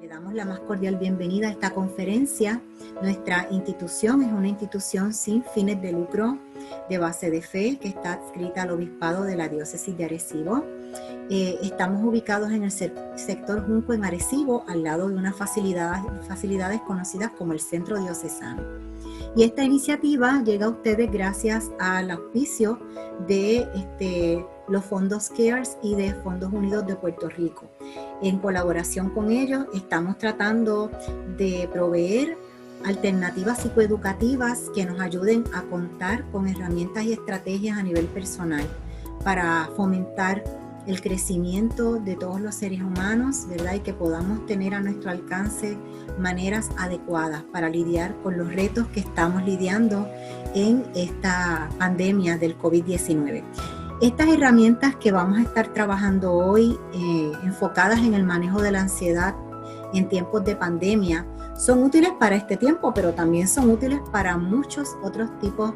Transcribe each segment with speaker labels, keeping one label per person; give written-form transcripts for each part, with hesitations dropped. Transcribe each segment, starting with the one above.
Speaker 1: Le damos la más cordial bienvenida a esta conferencia. Nuestra institución es una institución sin fines de lucro de base de fe que está adscrita al Obispado de la Diócesis de Arecibo. Estamos ubicados en el sector Junco en Arecibo, al lado de unas facilidades conocidas como el Centro Diocesano. Y esta iniciativa llega a ustedes gracias al auspicio de los fondos CARES y de Fondos Unidos de Puerto Rico. En colaboración con ellos estamos tratando de proveer alternativas psicoeducativas que nos ayuden a contar con herramientas y estrategias a nivel personal para fomentar el crecimiento de todos los seres humanos, ¿verdad? Y que podamos tener a nuestro alcance maneras adecuadas para lidiar con los retos que estamos lidiando en esta pandemia del COVID-19. Estas herramientas que vamos a estar trabajando hoy, enfocadas en el manejo de la ansiedad en tiempos de pandemia, son útiles para este tiempo, pero también son útiles para muchos otros tipos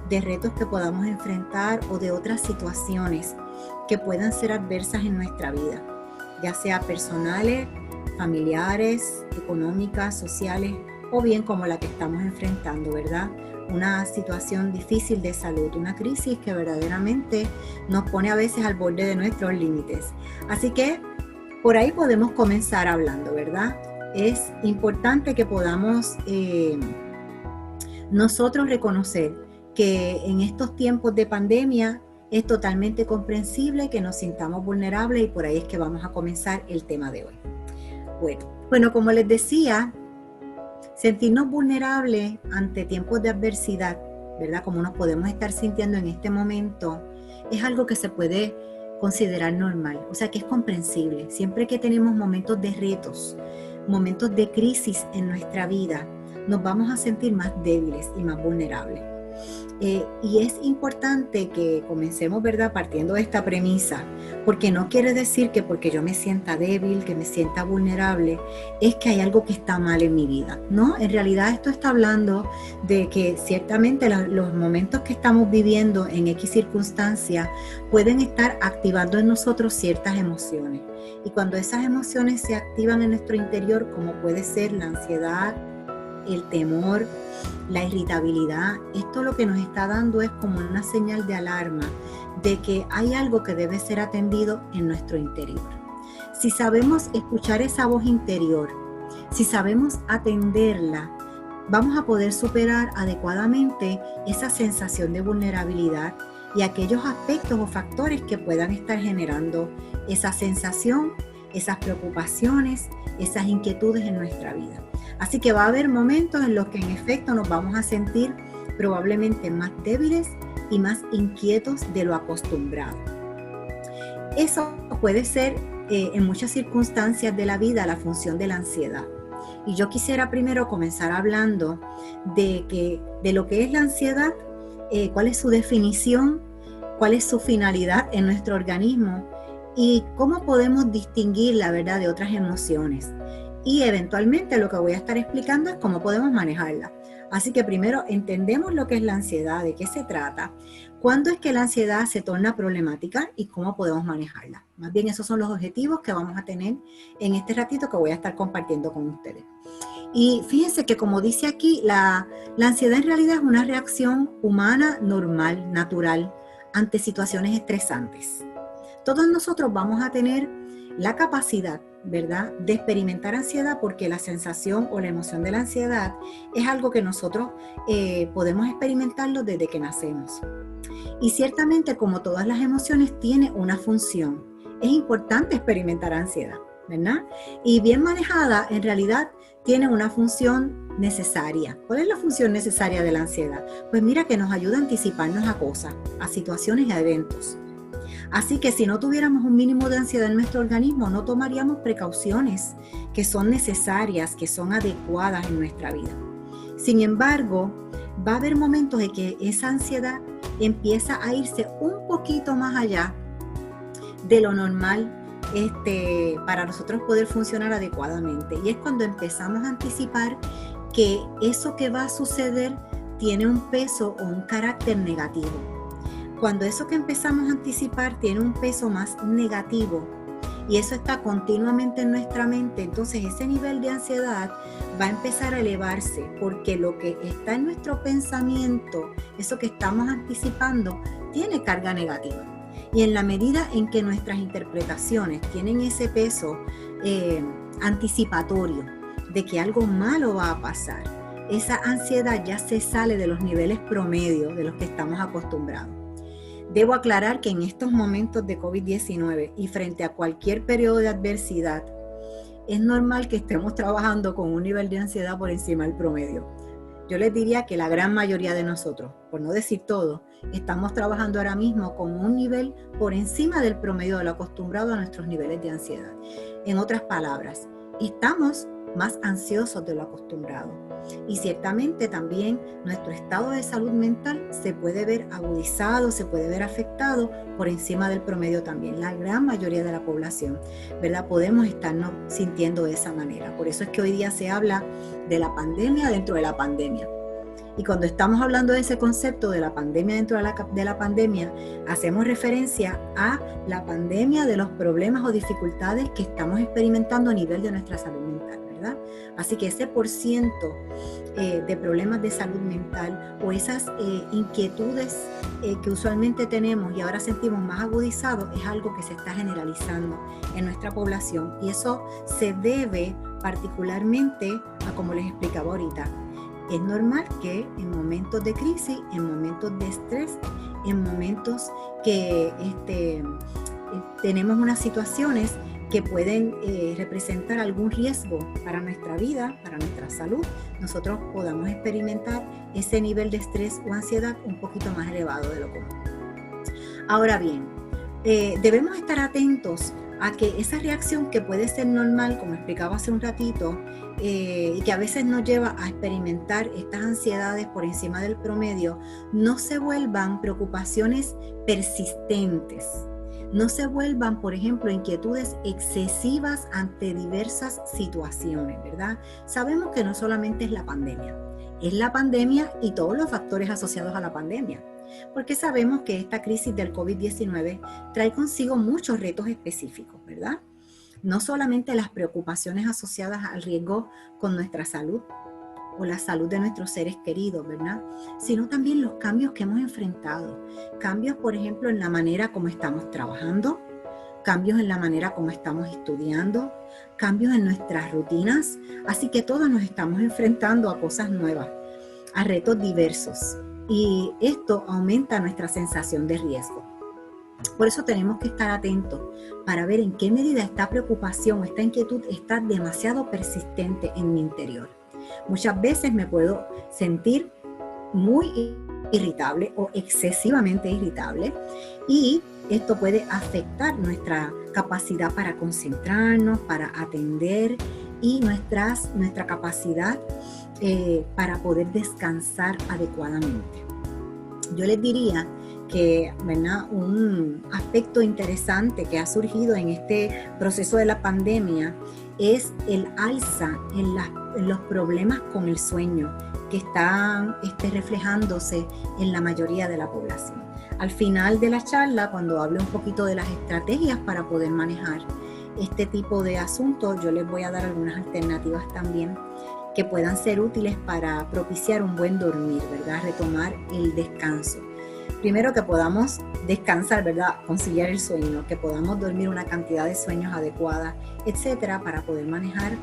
Speaker 1: de retos que podamos enfrentar o de otras situaciones que puedan ser adversas en nuestra vida, ya sea personales, familiares, económicas, sociales, o bien como la que estamos enfrentando, ¿verdad? Una situación difícil de salud, una crisis que verdaderamente nos pone a veces al borde de nuestros límites. Así que por ahí podemos comenzar hablando, ¿verdad? Es importante que podamos nosotros reconocer que en estos tiempos de pandemia es totalmente comprensible que nos sintamos vulnerables y por ahí es que vamos a comenzar el tema de hoy. Bueno, como les decía, sentirnos vulnerables ante tiempos de adversidad, ¿verdad? Como nos podemos estar sintiendo en este momento, es algo que se puede considerar normal, o sea que es comprensible. Siempre que tenemos momentos de retos, momentos de crisis en nuestra vida, nos vamos a sentir más débiles y más vulnerables. Y es importante que comencemos, ¿verdad?, partiendo de esta premisa, porque no quiere decir que porque yo me sienta débil, que me sienta vulnerable, es que hay algo que está mal en mi vida, ¿no? En realidad esto está hablando de que ciertamente los momentos que estamos viviendo en X circunstancias pueden estar activando en nosotros ciertas emociones. Y cuando esas emociones se activan en nuestro interior, como puede ser la ansiedad, el temor, la irritabilidad, esto lo que nos está dando es como una señal de alarma de que hay algo que debe ser atendido en nuestro interior. Si sabemos escuchar esa voz interior, si sabemos atenderla, vamos a poder superar adecuadamente esa sensación de vulnerabilidad y aquellos aspectos o factores que puedan estar generando esa sensación, esas preocupaciones, esas inquietudes en nuestra vida. Así que va a haber momentos en los que en efecto nos vamos a sentir probablemente más débiles y más inquietos de lo acostumbrado. Eso puede ser en muchas circunstancias de la vida la función de la ansiedad. Y yo quisiera primero comenzar hablando de lo que es la ansiedad, cuál es su definición, cuál es su finalidad en nuestro organismo y cómo podemos distinguirla, ¿verdad?, de otras emociones. Y eventualmente lo que voy a estar explicando es cómo podemos manejarla. Así que primero entendemos lo que es la ansiedad, de qué se trata, cuándo es que la ansiedad se torna problemática y cómo podemos manejarla. Más bien esos son los objetivos que vamos a tener en este ratito que voy a estar compartiendo con ustedes. Y fíjense que como dice aquí, la ansiedad en realidad es una reacción humana normal, natural, ante situaciones estresantes. Todos nosotros vamos a tener la capacidad, ¿verdad?, de experimentar ansiedad, porque la sensación o la emoción de la ansiedad es algo que nosotros podemos experimentarlo desde que nacemos. Y ciertamente, como todas las emociones, tiene una función. Es importante experimentar ansiedad, ¿verdad? Y bien manejada, en realidad, tiene una función necesaria. ¿Cuál es la función necesaria de la ansiedad? Pues mira, que nos ayuda a anticiparnos a cosas, a situaciones y a eventos. Así que si no tuviéramos un mínimo de ansiedad en nuestro organismo, no tomaríamos precauciones que son necesarias, que son adecuadas en nuestra vida. Sin embargo, va a haber momentos en que esa ansiedad empieza a irse un poquito más allá de lo normal para nosotros poder funcionar adecuadamente. Y es cuando empezamos a anticipar que eso que va a suceder tiene un peso o un carácter negativo. Cuando eso que empezamos a anticipar tiene un peso más negativo y eso está continuamente en nuestra mente, entonces ese nivel de ansiedad va a empezar a elevarse, porque lo que está en nuestro pensamiento, eso que estamos anticipando, tiene carga negativa. Y en la medida en que nuestras interpretaciones tienen ese peso anticipatorio de que algo malo va a pasar, esa ansiedad ya se sale de los niveles promedio de los que estamos acostumbrados. Debo aclarar que en estos momentos de COVID-19 y frente a cualquier periodo de adversidad, es normal que estemos trabajando con un nivel de ansiedad por encima del promedio. Yo les diría que la gran mayoría de nosotros, por no decir todo, estamos trabajando ahora mismo con un nivel por encima del promedio de lo acostumbrado a nuestros niveles de ansiedad. En otras palabras, estamos más ansiosos de lo acostumbrado. Y ciertamente también nuestro estado de salud mental se puede ver agudizado, se puede ver afectado por encima del promedio también. La gran mayoría de la población, ¿verdad? Podemos estarnos sintiendo de esa manera. Por eso es que hoy día se habla de la pandemia dentro de la pandemia. Y cuando estamos hablando de ese concepto de la pandemia dentro de la pandemia, hacemos referencia a la pandemia de los problemas o dificultades que estamos experimentando a nivel de nuestra salud mental, ¿verdad? Así que ese % de problemas de salud mental o esas inquietudes que usualmente tenemos y ahora sentimos más agudizados es algo que se está generalizando en nuestra población, y eso se debe particularmente a, como les explicaba ahorita, es normal que en momentos de crisis, en momentos de estrés, en momentos que tenemos unas situaciones que pueden representar algún riesgo para nuestra vida, para nuestra salud, nosotros podamos experimentar ese nivel de estrés o ansiedad un poquito más elevado de lo común. Ahora bien, debemos estar atentos a que esa reacción que puede ser normal, como explicaba hace un ratito, y que a veces nos lleva a experimentar estas ansiedades por encima del promedio, no se vuelvan preocupaciones persistentes. No se vuelvan, por ejemplo, inquietudes excesivas ante diversas situaciones, ¿verdad? Sabemos que no solamente es la pandemia y todos los factores asociados a la pandemia, porque sabemos que esta crisis del COVID-19 trae consigo muchos retos específicos, ¿verdad? No solamente las preocupaciones asociadas al riesgo con nuestra salud o la salud de nuestros seres queridos, ¿verdad? Sino también los cambios que hemos enfrentado. Cambios, por ejemplo, en la manera como estamos trabajando, cambios en la manera como estamos estudiando, cambios en nuestras rutinas. Así que todos nos estamos enfrentando a cosas nuevas, a retos diversos. Y esto aumenta nuestra sensación de riesgo. Por eso tenemos que estar atentos para ver en qué medida esta preocupación, esta inquietud está demasiado persistente en mi interior. Muchas veces me puedo sentir muy irritable o excesivamente irritable, y esto puede afectar nuestra capacidad para concentrarnos, para atender y nuestra capacidad para poder descansar adecuadamente. Yo les diría que, ¿verdad?, un aspecto interesante que ha surgido en este proceso de la pandemia es el alza en los problemas con el sueño que están reflejándose en la mayoría de la población. Al final de la charla, cuando hable un poquito de las estrategias para poder manejar este tipo de asuntos, yo les voy a dar algunas alternativas también que puedan ser útiles para propiciar un buen dormir, ¿verdad? Retomar el descanso. Primero, que podamos descansar, ¿verdad? Conciliar el sueño, que podamos dormir una cantidad de sueños adecuada, etcétera, para poder manejar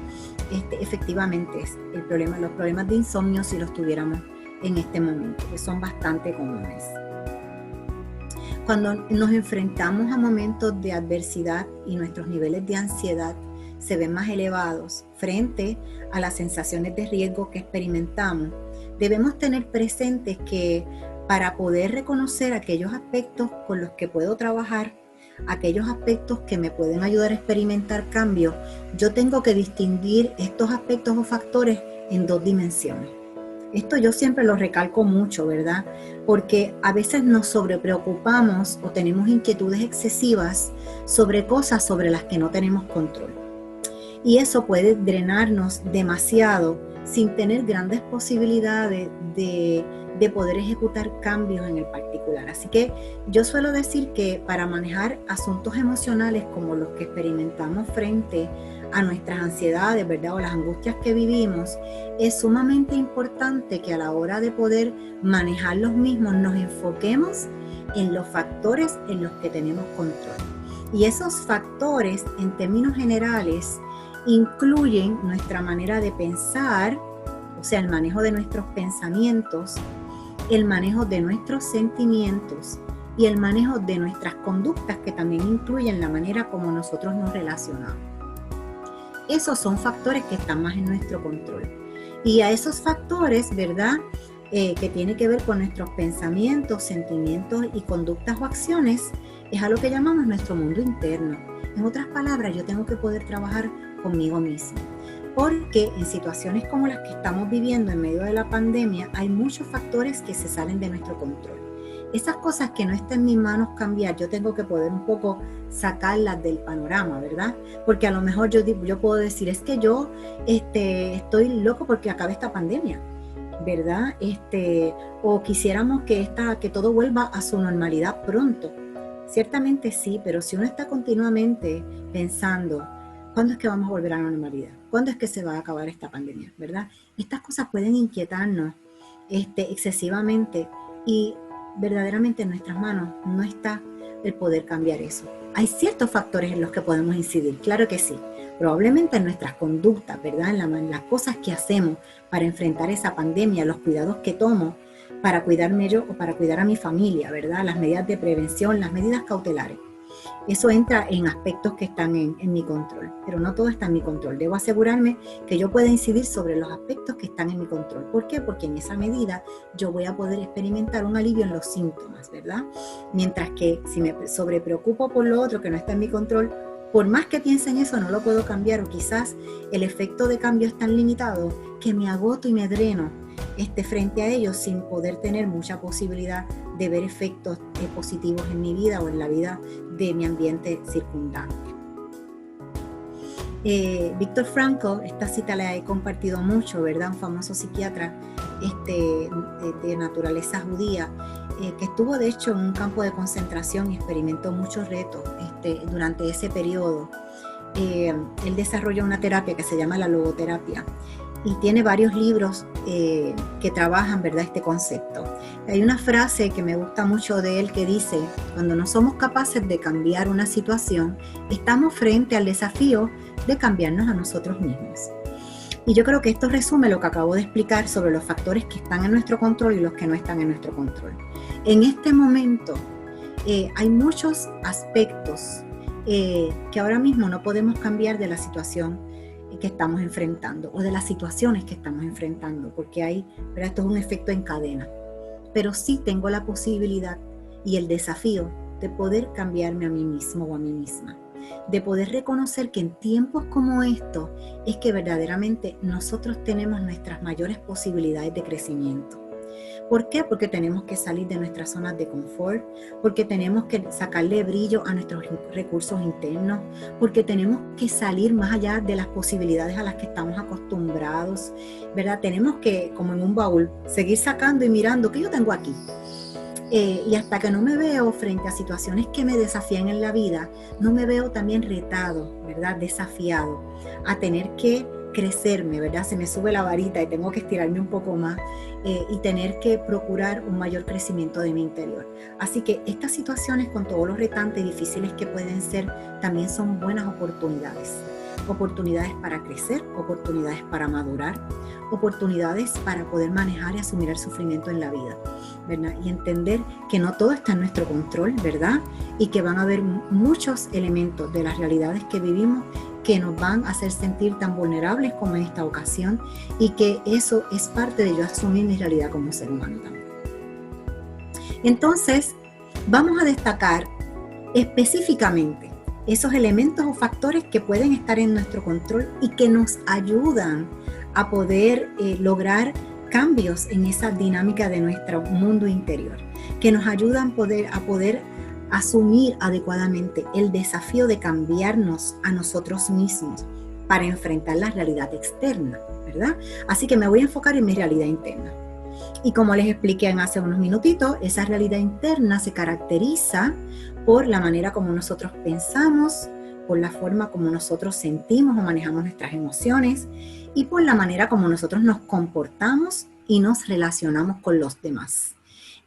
Speaker 1: efectivamente los problemas de insomnio si los tuviéramos en este momento, que son bastante comunes. Cuando nos enfrentamos a momentos de adversidad y nuestros niveles de ansiedad se ven más elevados frente a las sensaciones de riesgo que experimentamos, debemos tener presentes que para poder reconocer aquellos aspectos con los que puedo trabajar, aquellos aspectos que me pueden ayudar a experimentar cambios, yo tengo que distinguir estos aspectos o factores en 2 dimensiones. Esto yo siempre lo recalco mucho, ¿verdad? Porque a veces nos sobrepreocupamos o tenemos inquietudes excesivas sobre cosas sobre las que no tenemos control. Y eso puede drenarnos demasiado sin tener grandes posibilidades de poder ejecutar cambios en el particular. Así que yo suelo decir que para manejar asuntos emocionales como los que experimentamos frente a nuestras ansiedades, ¿verdad? O las angustias que vivimos, es sumamente importante que a la hora de poder manejar los mismos nos enfoquemos en los factores en los que tenemos control. Y esos factores, en términos generales, incluyen nuestra manera de pensar, o sea, el manejo de nuestros pensamientos, el manejo de nuestros sentimientos y el manejo de nuestras conductas, que también incluyen la manera como nosotros nos relacionamos. Esos son factores que están más en nuestro control. Y a esos factores, ¿verdad?, que tiene que ver con nuestros pensamientos, sentimientos y conductas o acciones, es a lo que llamamos nuestro mundo interno. En otras palabras, yo tengo que poder trabajar conmigo mismo. Porque en situaciones como las que estamos viviendo en medio de la pandemia, hay muchos factores que se salen de nuestro control. Esas cosas que no están en mis manos cambiar, yo tengo que poder un poco sacarlas del panorama, ¿verdad? Porque a lo mejor yo puedo decir, es que yo estoy loco porque acabe esta pandemia, ¿verdad? O quisiéramos que todo vuelva a su normalidad pronto. Ciertamente sí, pero si uno está continuamente pensando, ¿cuándo es que vamos a volver a la normalidad? ¿Cuándo es que se va a acabar esta pandemia? ¿Verdad? Estas cosas pueden inquietarnos excesivamente y verdaderamente en nuestras manos no está el poder cambiar eso. Hay ciertos factores en los que podemos incidir, claro que sí. Probablemente en nuestras conductas, ¿verdad? En las cosas que hacemos para enfrentar esa pandemia, los cuidados que tomo para cuidarme yo o para cuidar a mi familia, ¿verdad? Las medidas de prevención, las medidas cautelares. Eso entra en aspectos que están en mi control, pero no todo está en mi control. Debo asegurarme que yo pueda incidir sobre los aspectos que están en mi control. ¿Por qué? Porque en esa medida yo voy a poder experimentar un alivio en los síntomas, ¿verdad? Mientras que si me sobrepreocupo por lo otro que no está en mi control, por más que piense en eso, no lo puedo cambiar, o quizás el efecto de cambio es tan limitado que me agoto y me dreno frente a ellos sin poder tener mucha posibilidad de ver efectos positivos en mi vida o en la vida de mi ambiente circundante. Viktor Frankl, esta cita la he compartido mucho, ¿verdad? Un famoso psiquiatra de naturaleza judía, que estuvo de hecho en un campo de concentración y experimentó muchos retos durante ese periodo. Él desarrolló una terapia que se llama la logoterapia y tiene varios libros que trabajan, ¿verdad?, este concepto. Hay una frase que me gusta mucho de él que dice: cuando no somos capaces de cambiar una situación, estamos frente al desafío de cambiarnos a nosotros mismos. Y yo creo que esto resume lo que acabo de explicar sobre los factores que están en nuestro control y los que no están en nuestro control. En este momento hay muchos aspectos que ahora mismo no podemos cambiar de la situación que estamos enfrentando o de las situaciones que estamos enfrentando, porque pero esto es un efecto en cadena. Pero sí tengo la posibilidad y el desafío de poder cambiarme a mí mismo o a mí misma, de poder reconocer que en tiempos como estos es que verdaderamente nosotros tenemos nuestras mayores posibilidades de crecimiento. ¿Por qué? Porque tenemos que salir de nuestras zonas de confort, porque tenemos que sacarle brillo a nuestros recursos internos, porque tenemos que salir más allá de las posibilidades a las que estamos acostumbrados, ¿verdad? Tenemos que, como en un baúl, seguir sacando y mirando qué yo tengo aquí. Y hasta que no me veo frente a situaciones que me desafían en la vida, no me veo también retado, ¿verdad? Desafiado a tener que crecerme, ¿verdad? Se me sube la varita y tengo que estirarme un poco más y tener que procurar un mayor crecimiento de mi interior. Así que estas situaciones, con todos los retantes difíciles que pueden ser, también son buenas oportunidades. Oportunidades para crecer, oportunidades para madurar, oportunidades para poder manejar y asumir el sufrimiento en la vida, ¿verdad? Y entender que no todo está en nuestro control, ¿verdad? Y que van a haber muchos elementos de las realidades que vivimos que nos van a hacer sentir tan vulnerables como en esta ocasión, y que eso es parte de yo asumir mi realidad como ser humano también. Entonces, vamos a destacar específicamente esos elementos o factores que pueden estar en nuestro control y que nos ayudan a poder lograr cambios en esa dinámica de nuestro mundo interior, que nos ayudan a poder asumir adecuadamente el desafío de cambiarnos a nosotros mismos para enfrentar la realidad externa, ¿verdad? Así que me voy a enfocar en mi realidad interna. Y como les expliqué hace unos minutitos, esa realidad interna se caracteriza por la manera como nosotros pensamos, por la forma como nosotros sentimos o manejamos nuestras emociones y por la manera como nosotros nos comportamos y nos relacionamos con los demás.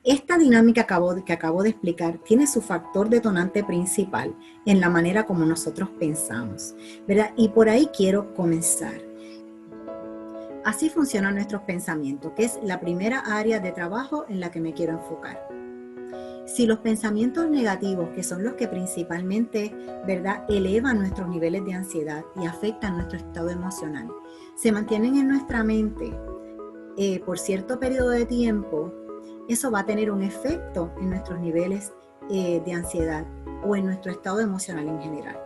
Speaker 1: Esta dinámica que acabo de explicar tiene su factor detonante principal en la manera como nosotros pensamos, ¿verdad? Y por ahí quiero comenzar. Así funcionan nuestros pensamientos, que es la primera área de trabajo en la que me quiero enfocar. Si los pensamientos negativos, que son los que principalmente, ¿verdad?, elevan nuestros niveles de ansiedad y afectan nuestro estado emocional, se mantienen en nuestra mente por cierto periodo de tiempo, eso va a tener un efecto en nuestros niveles de ansiedad o en nuestro estado emocional en general.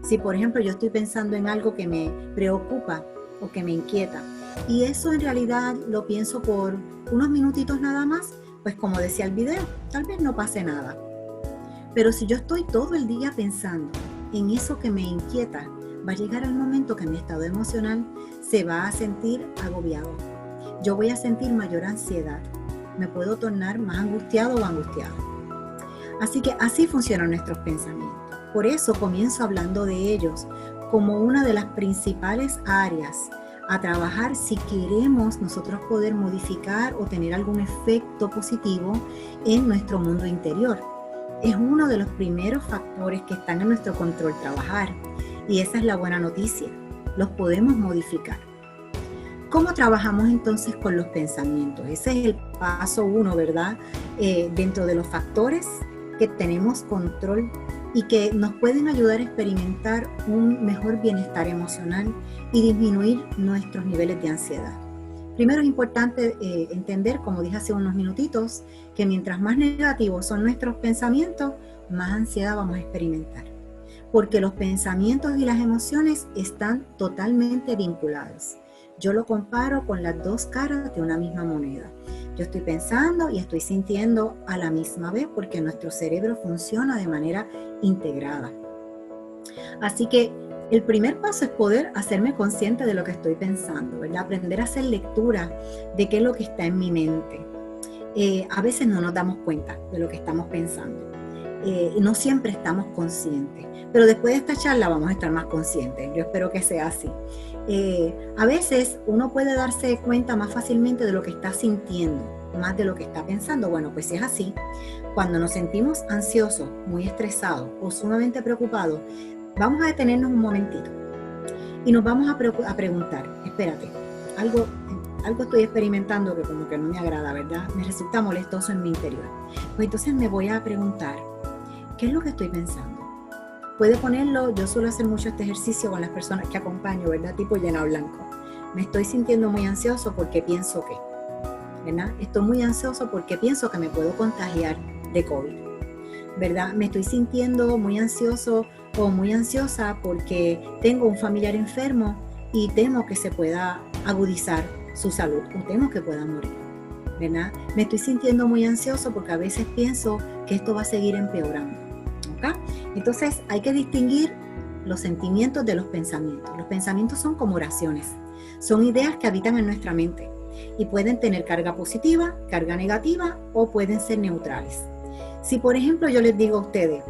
Speaker 1: Si, por ejemplo, yo estoy pensando en algo que me preocupa o que me inquieta, y eso en realidad lo pienso por unos minutitos nada más, pues como decía el video, tal vez no pase nada. Pero si yo estoy todo el día pensando en eso que me inquieta, va a llegar el momento que mi estado emocional se va a sentir agobiado. Yo voy a sentir mayor ansiedad. Me puedo tornar más angustiado o angustiada. Así que así funcionan nuestros pensamientos. Por eso comienzo hablando de ellos como una de las principales áreas a trabajar si queremos nosotros poder modificar o tener algún efecto positivo en nuestro mundo interior. Es uno de los primeros factores que están en nuestro control trabajar, y esa es la buena noticia, los podemos modificar. ¿Cómo trabajamos entonces con los pensamientos? Ese es el paso 1, ¿verdad? Dentro de los factores que tenemos control y que nos pueden ayudar a experimentar un mejor bienestar emocional y disminuir nuestros niveles de ansiedad. Primero es importante entender, como dije hace unos minutitos, que mientras más negativos son nuestros pensamientos, más ansiedad vamos a experimentar. Porque los pensamientos y las emociones están totalmente vinculados. Yo lo comparo con las dos caras de una misma moneda. Yo estoy pensando y estoy sintiendo a la misma vez porque nuestro cerebro funciona de manera integrada. Así que el primer paso es poder hacerme consciente de lo que estoy pensando, ¿verdad? Aprender a hacer lectura de qué es lo que está en mi mente. A veces no nos damos cuenta de lo que estamos pensando. No siempre estamos conscientes, pero después de esta charla vamos a estar más conscientes. Yo espero que sea así. A veces uno puede darse cuenta más fácilmente de lo que está sintiendo, más de lo que está pensando. Bueno, pues si es así, cuando nos sentimos ansiosos, muy estresados o sumamente preocupados, vamos a detenernos un momentito y nos vamos a preguntar, espérate, algo estoy experimentando que como que no me agrada, ¿verdad? Me resulta molestoso en mi interior. Pues entonces me voy a preguntar, ¿qué es lo que estoy pensando? Puede ponerlo, yo suelo hacer mucho este ejercicio con las personas que acompaño, ¿verdad? Tipo llena blanco. Me estoy sintiendo muy ansioso porque pienso que, ¿verdad? Estoy muy ansioso porque pienso que me puedo contagiar de COVID, ¿verdad? Me estoy sintiendo muy ansioso o muy ansiosa porque tengo un familiar enfermo y temo que se pueda agudizar su salud o temo que pueda morir, ¿verdad? Me estoy sintiendo muy ansioso porque a veces pienso que esto va a seguir empeorando. ¿Okay? Entonces hay que distinguir los sentimientos de los pensamientos. Los pensamientos son como oraciones, son ideas que habitan en nuestra mente y pueden tener carga positiva, carga negativa o pueden ser neutrales. Si por ejemplo yo les digo a ustedes,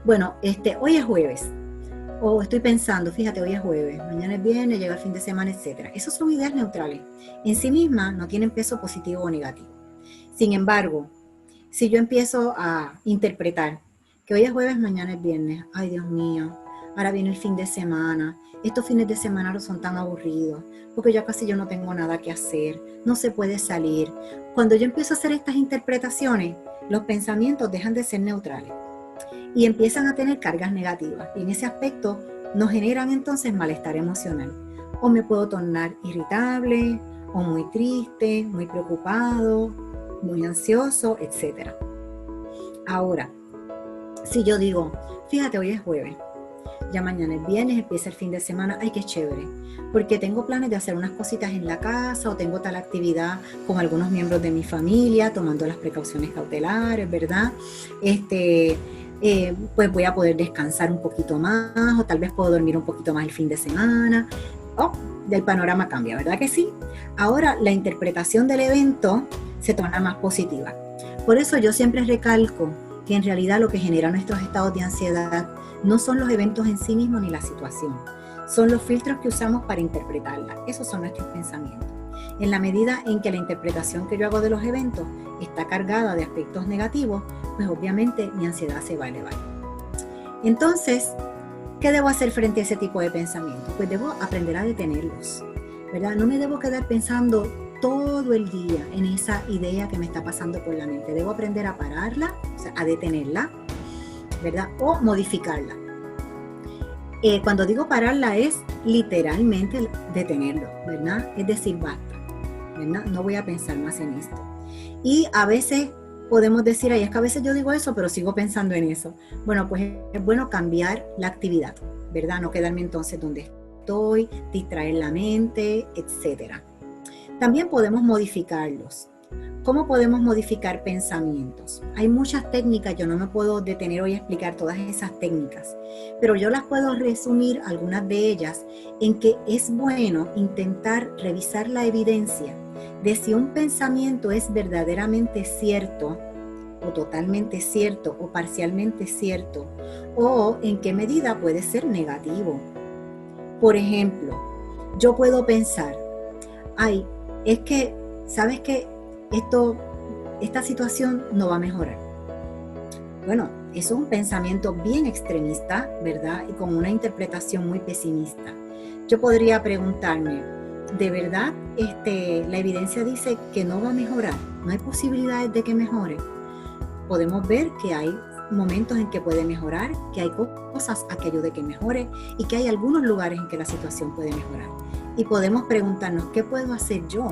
Speaker 1: bueno, hoy es jueves, o estoy pensando, fíjate, hoy es jueves, mañana es viernes, llega el fin de semana, etc. Esas son ideas neutrales. En sí mismas no tienen peso positivo o negativo. Sin embargo, si yo empiezo a interpretar que hoy es jueves, mañana es viernes, ay Dios mío, ahora viene el fin de semana, estos fines de semana no son tan aburridos, porque ya casi yo no tengo nada que hacer, no se puede salir. Cuando yo empiezo a hacer estas interpretaciones, los pensamientos dejan de ser neutrales y empiezan a tener cargas negativas. Y en ese aspecto nos generan entonces malestar emocional. O me puedo tornar irritable, o muy triste, muy preocupado, muy ansioso, etc. Ahora, si yo digo, fíjate, hoy es jueves, ya mañana es viernes, empieza el fin de semana, ay, qué chévere, porque tengo planes de hacer unas cositas en la casa o tengo tal actividad con algunos miembros de mi familia, tomando las precauciones cautelares, ¿verdad? pues voy a poder descansar un poquito más, o tal vez puedo dormir un poquito más el fin de semana. Oh, el panorama cambia, ¿verdad que sí? Ahora la interpretación del evento se torna más positiva. Por eso yo siempre recalco que en realidad lo que genera nuestros estados de ansiedad no son los eventos en sí mismos ni la situación, son los filtros que usamos para interpretarla. Esos son nuestros pensamientos. En la medida en que la interpretación que yo hago de los eventos está cargada de aspectos negativos, pues obviamente mi ansiedad se va a elevar. Entonces, ¿qué debo hacer frente a ese tipo de pensamientos? Pues debo aprender a detenerlos, ¿verdad? No me debo quedar pensando todo el día en esa idea que me está pasando por la mente. Debo aprender a pararla, o sea, a detenerla, ¿verdad? O modificarla. Cuando digo pararla es literalmente detenerlo, ¿verdad? Es decir, basta, ¿verdad? No voy a pensar más en esto. Y a veces podemos decir, ay, es que a veces yo digo eso, pero sigo pensando en eso. Bueno, pues es bueno cambiar la actividad, ¿verdad? No quedarme entonces donde estoy, distraer la mente, etcétera. También podemos modificarlos. ¿Cómo podemos modificar pensamientos? Hay muchas técnicas, yo no me puedo detener hoy a explicar todas esas técnicas, pero yo las puedo resumir, algunas de ellas, en que es bueno intentar revisar la evidencia de si un pensamiento es verdaderamente cierto, o totalmente cierto, o parcialmente cierto, o en qué medida puede ser negativo. Por ejemplo, yo puedo pensar, ay, es que, ¿sabes qué? Esta situación no va a mejorar. Bueno, eso es un pensamiento bien extremista, ¿verdad? Y con una interpretación muy pesimista. Yo podría preguntarme, ¿de verdad la evidencia dice que no va a mejorar? ¿No hay posibilidades de que mejore? Podemos ver que hay momentos en que puede mejorar, que hay cosas a que ayude que mejore y que hay algunos lugares en que la situación puede mejorar. Y podemos preguntarnos, ¿qué puedo hacer yo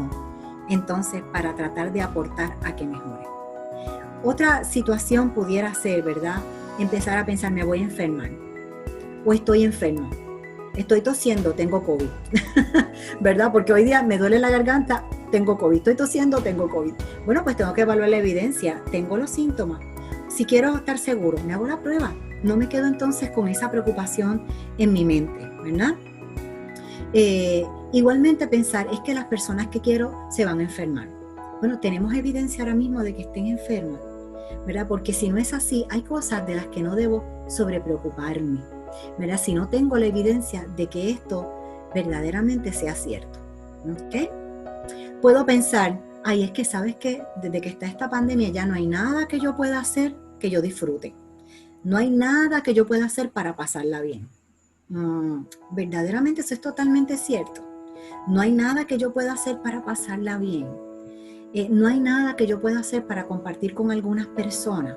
Speaker 1: entonces para tratar de aportar a que mejore? Otra situación pudiera ser, ¿verdad? Empezar a pensar, me voy a enfermar o estoy enfermo, estoy tosiendo, tengo COVID, ¿verdad? Porque hoy día me duele la garganta, tengo COVID, estoy tosiendo, tengo COVID. Bueno, pues tengo que evaluar la evidencia, tengo los síntomas. Si quiero estar seguro, me hago la prueba, no me quedo entonces con esa preocupación en mi mente, ¿verdad? Igualmente pensar, es que las personas que quiero se van a enfermar. Bueno, tenemos evidencia ahora mismo de que estén enfermas, ¿verdad? Porque si no es así, hay cosas de las que no debo sobrepreocuparme, ¿verdad? Si no tengo la evidencia de que esto verdaderamente sea cierto, ¿ok? Puedo pensar, ay, es que sabes que desde que está esta pandemia ya no hay nada que yo pueda hacer que yo disfrute. No hay nada que yo pueda hacer para pasarla bien. Verdaderamente eso es totalmente cierto. No hay nada que yo pueda hacer para pasarla bien. No hay nada que yo pueda hacer para compartir con algunas personas.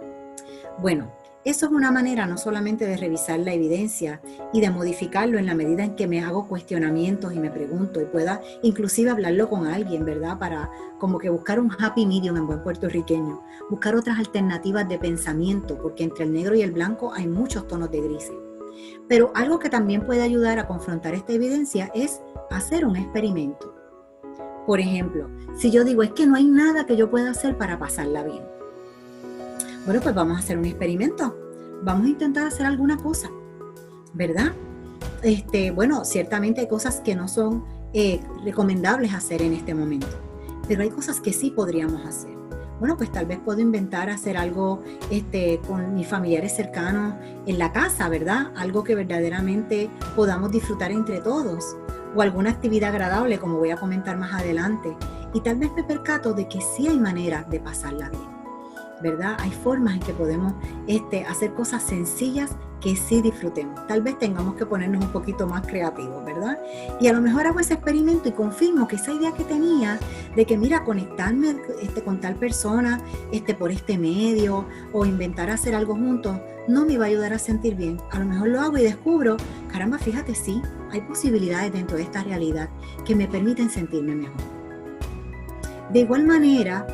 Speaker 1: Bueno, eso es una manera no solamente de revisar la evidencia y de modificarlo en la medida en que me hago cuestionamientos y me pregunto y pueda inclusive hablarlo con alguien, ¿verdad? Para como que buscar un happy medium en buen puertorriqueño, buscar otras alternativas de pensamiento, porque entre el negro y el blanco hay muchos tonos de grises. Pero algo que también puede ayudar a confrontar esta evidencia es hacer un experimento. Por ejemplo, si yo digo, es que no hay nada que yo pueda hacer para pasarla bien. Bueno, pues vamos a hacer un experimento. Vamos a intentar hacer alguna cosa, ¿verdad? Bueno, ciertamente hay cosas que no son recomendables hacer en este momento, pero hay cosas que sí podríamos hacer. Bueno, pues tal vez puedo inventar hacer algo con mis familiares cercanos en la casa, ¿verdad? Algo que verdaderamente podamos disfrutar entre todos, o alguna actividad agradable, como voy a comentar más adelante. Y tal vez me percato de que sí hay maneras de pasarla bien, ¿verdad? Hay formas en que podemos hacer cosas sencillas que sí disfrutemos. Tal vez tengamos que ponernos un poquito más creativos, ¿verdad? Y a lo mejor hago ese experimento y confirmo que esa idea que tenía de que, mira, conectarme con tal persona por este medio o inventar hacer algo juntos, no me va a ayudar a sentir bien. A lo mejor lo hago y descubro, caramba, fíjate, sí, hay posibilidades dentro de esta realidad que me permiten sentirme mejor. De igual manera,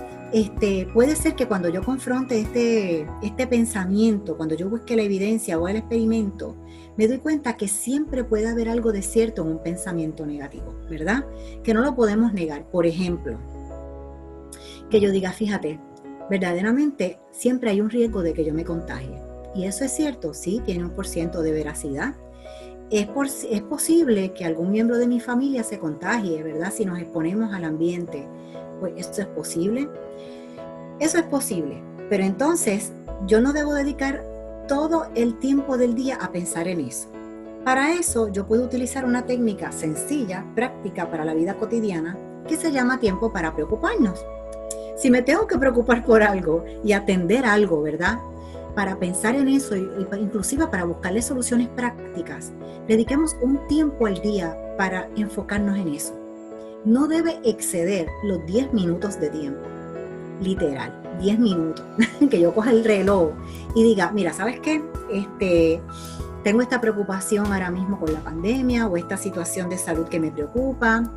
Speaker 1: puede ser que cuando yo confronte este pensamiento, cuando yo busque la evidencia o el experimento, me doy cuenta que siempre puede haber algo de cierto en un pensamiento negativo, ¿verdad? Que no lo podemos negar. Por ejemplo, que yo diga, fíjate, verdaderamente siempre hay un riesgo de que yo me contagie. Y eso es cierto, sí, tiene 1% de veracidad. Es posible que algún miembro de mi familia se contagie, ¿verdad? Si nos exponemos al ambiente, pues eso es posible. Eso es posible, pero entonces yo no debo dedicar todo el tiempo del día a pensar en eso. Para eso yo puedo utilizar una técnica sencilla, práctica para la vida cotidiana, que se llama tiempo para preocuparnos. Si me tengo que preocupar por algo y atender algo, ¿verdad? Para pensar en eso, inclusive para buscarle soluciones prácticas, dediquemos un tiempo al día para enfocarnos en eso. No debe exceder los 10 minutos de tiempo. Literal, 10 minutos, que yo coja el reloj y diga, mira, ¿sabes qué? Tengo esta preocupación ahora mismo con la pandemia o esta situación de salud que me preocupa.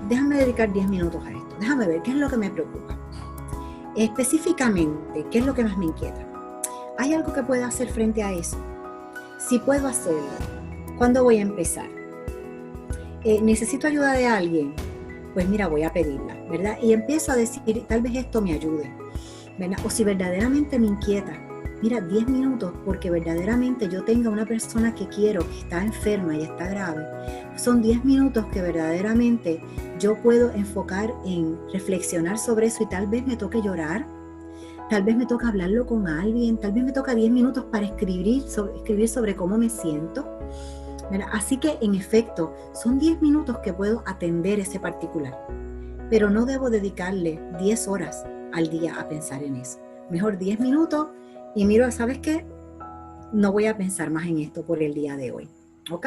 Speaker 1: Déjame dedicar 10 minutos a esto, déjame ver qué es lo que me preocupa. Específicamente, ¿qué es lo que más me inquieta? ¿Hay algo que pueda hacer frente a eso? Si puedo hacerlo, ¿cuándo voy a empezar? ¿Necesito ayuda de alguien? Pues mira, voy a pedirla, ¿verdad? Y empiezo a decir, tal vez esto me ayude, ¿verdad? O si verdaderamente me inquieta, mira, 10 minutos, porque verdaderamente yo tenga una persona que quiero, que está enferma y está grave, son 10 minutos que verdaderamente yo puedo enfocar en reflexionar sobre eso y tal vez me toque llorar, tal vez me toque hablarlo con alguien, tal vez me toca 10 minutos para escribir sobre cómo me siento. Así que en efecto son 10 minutos que puedo atender ese particular, pero no debo dedicarle 10 horas al día a pensar en eso. Mejor 10 minutos y miro, ¿sabes qué? No voy a pensar más en esto por el día de hoy, ¿ok?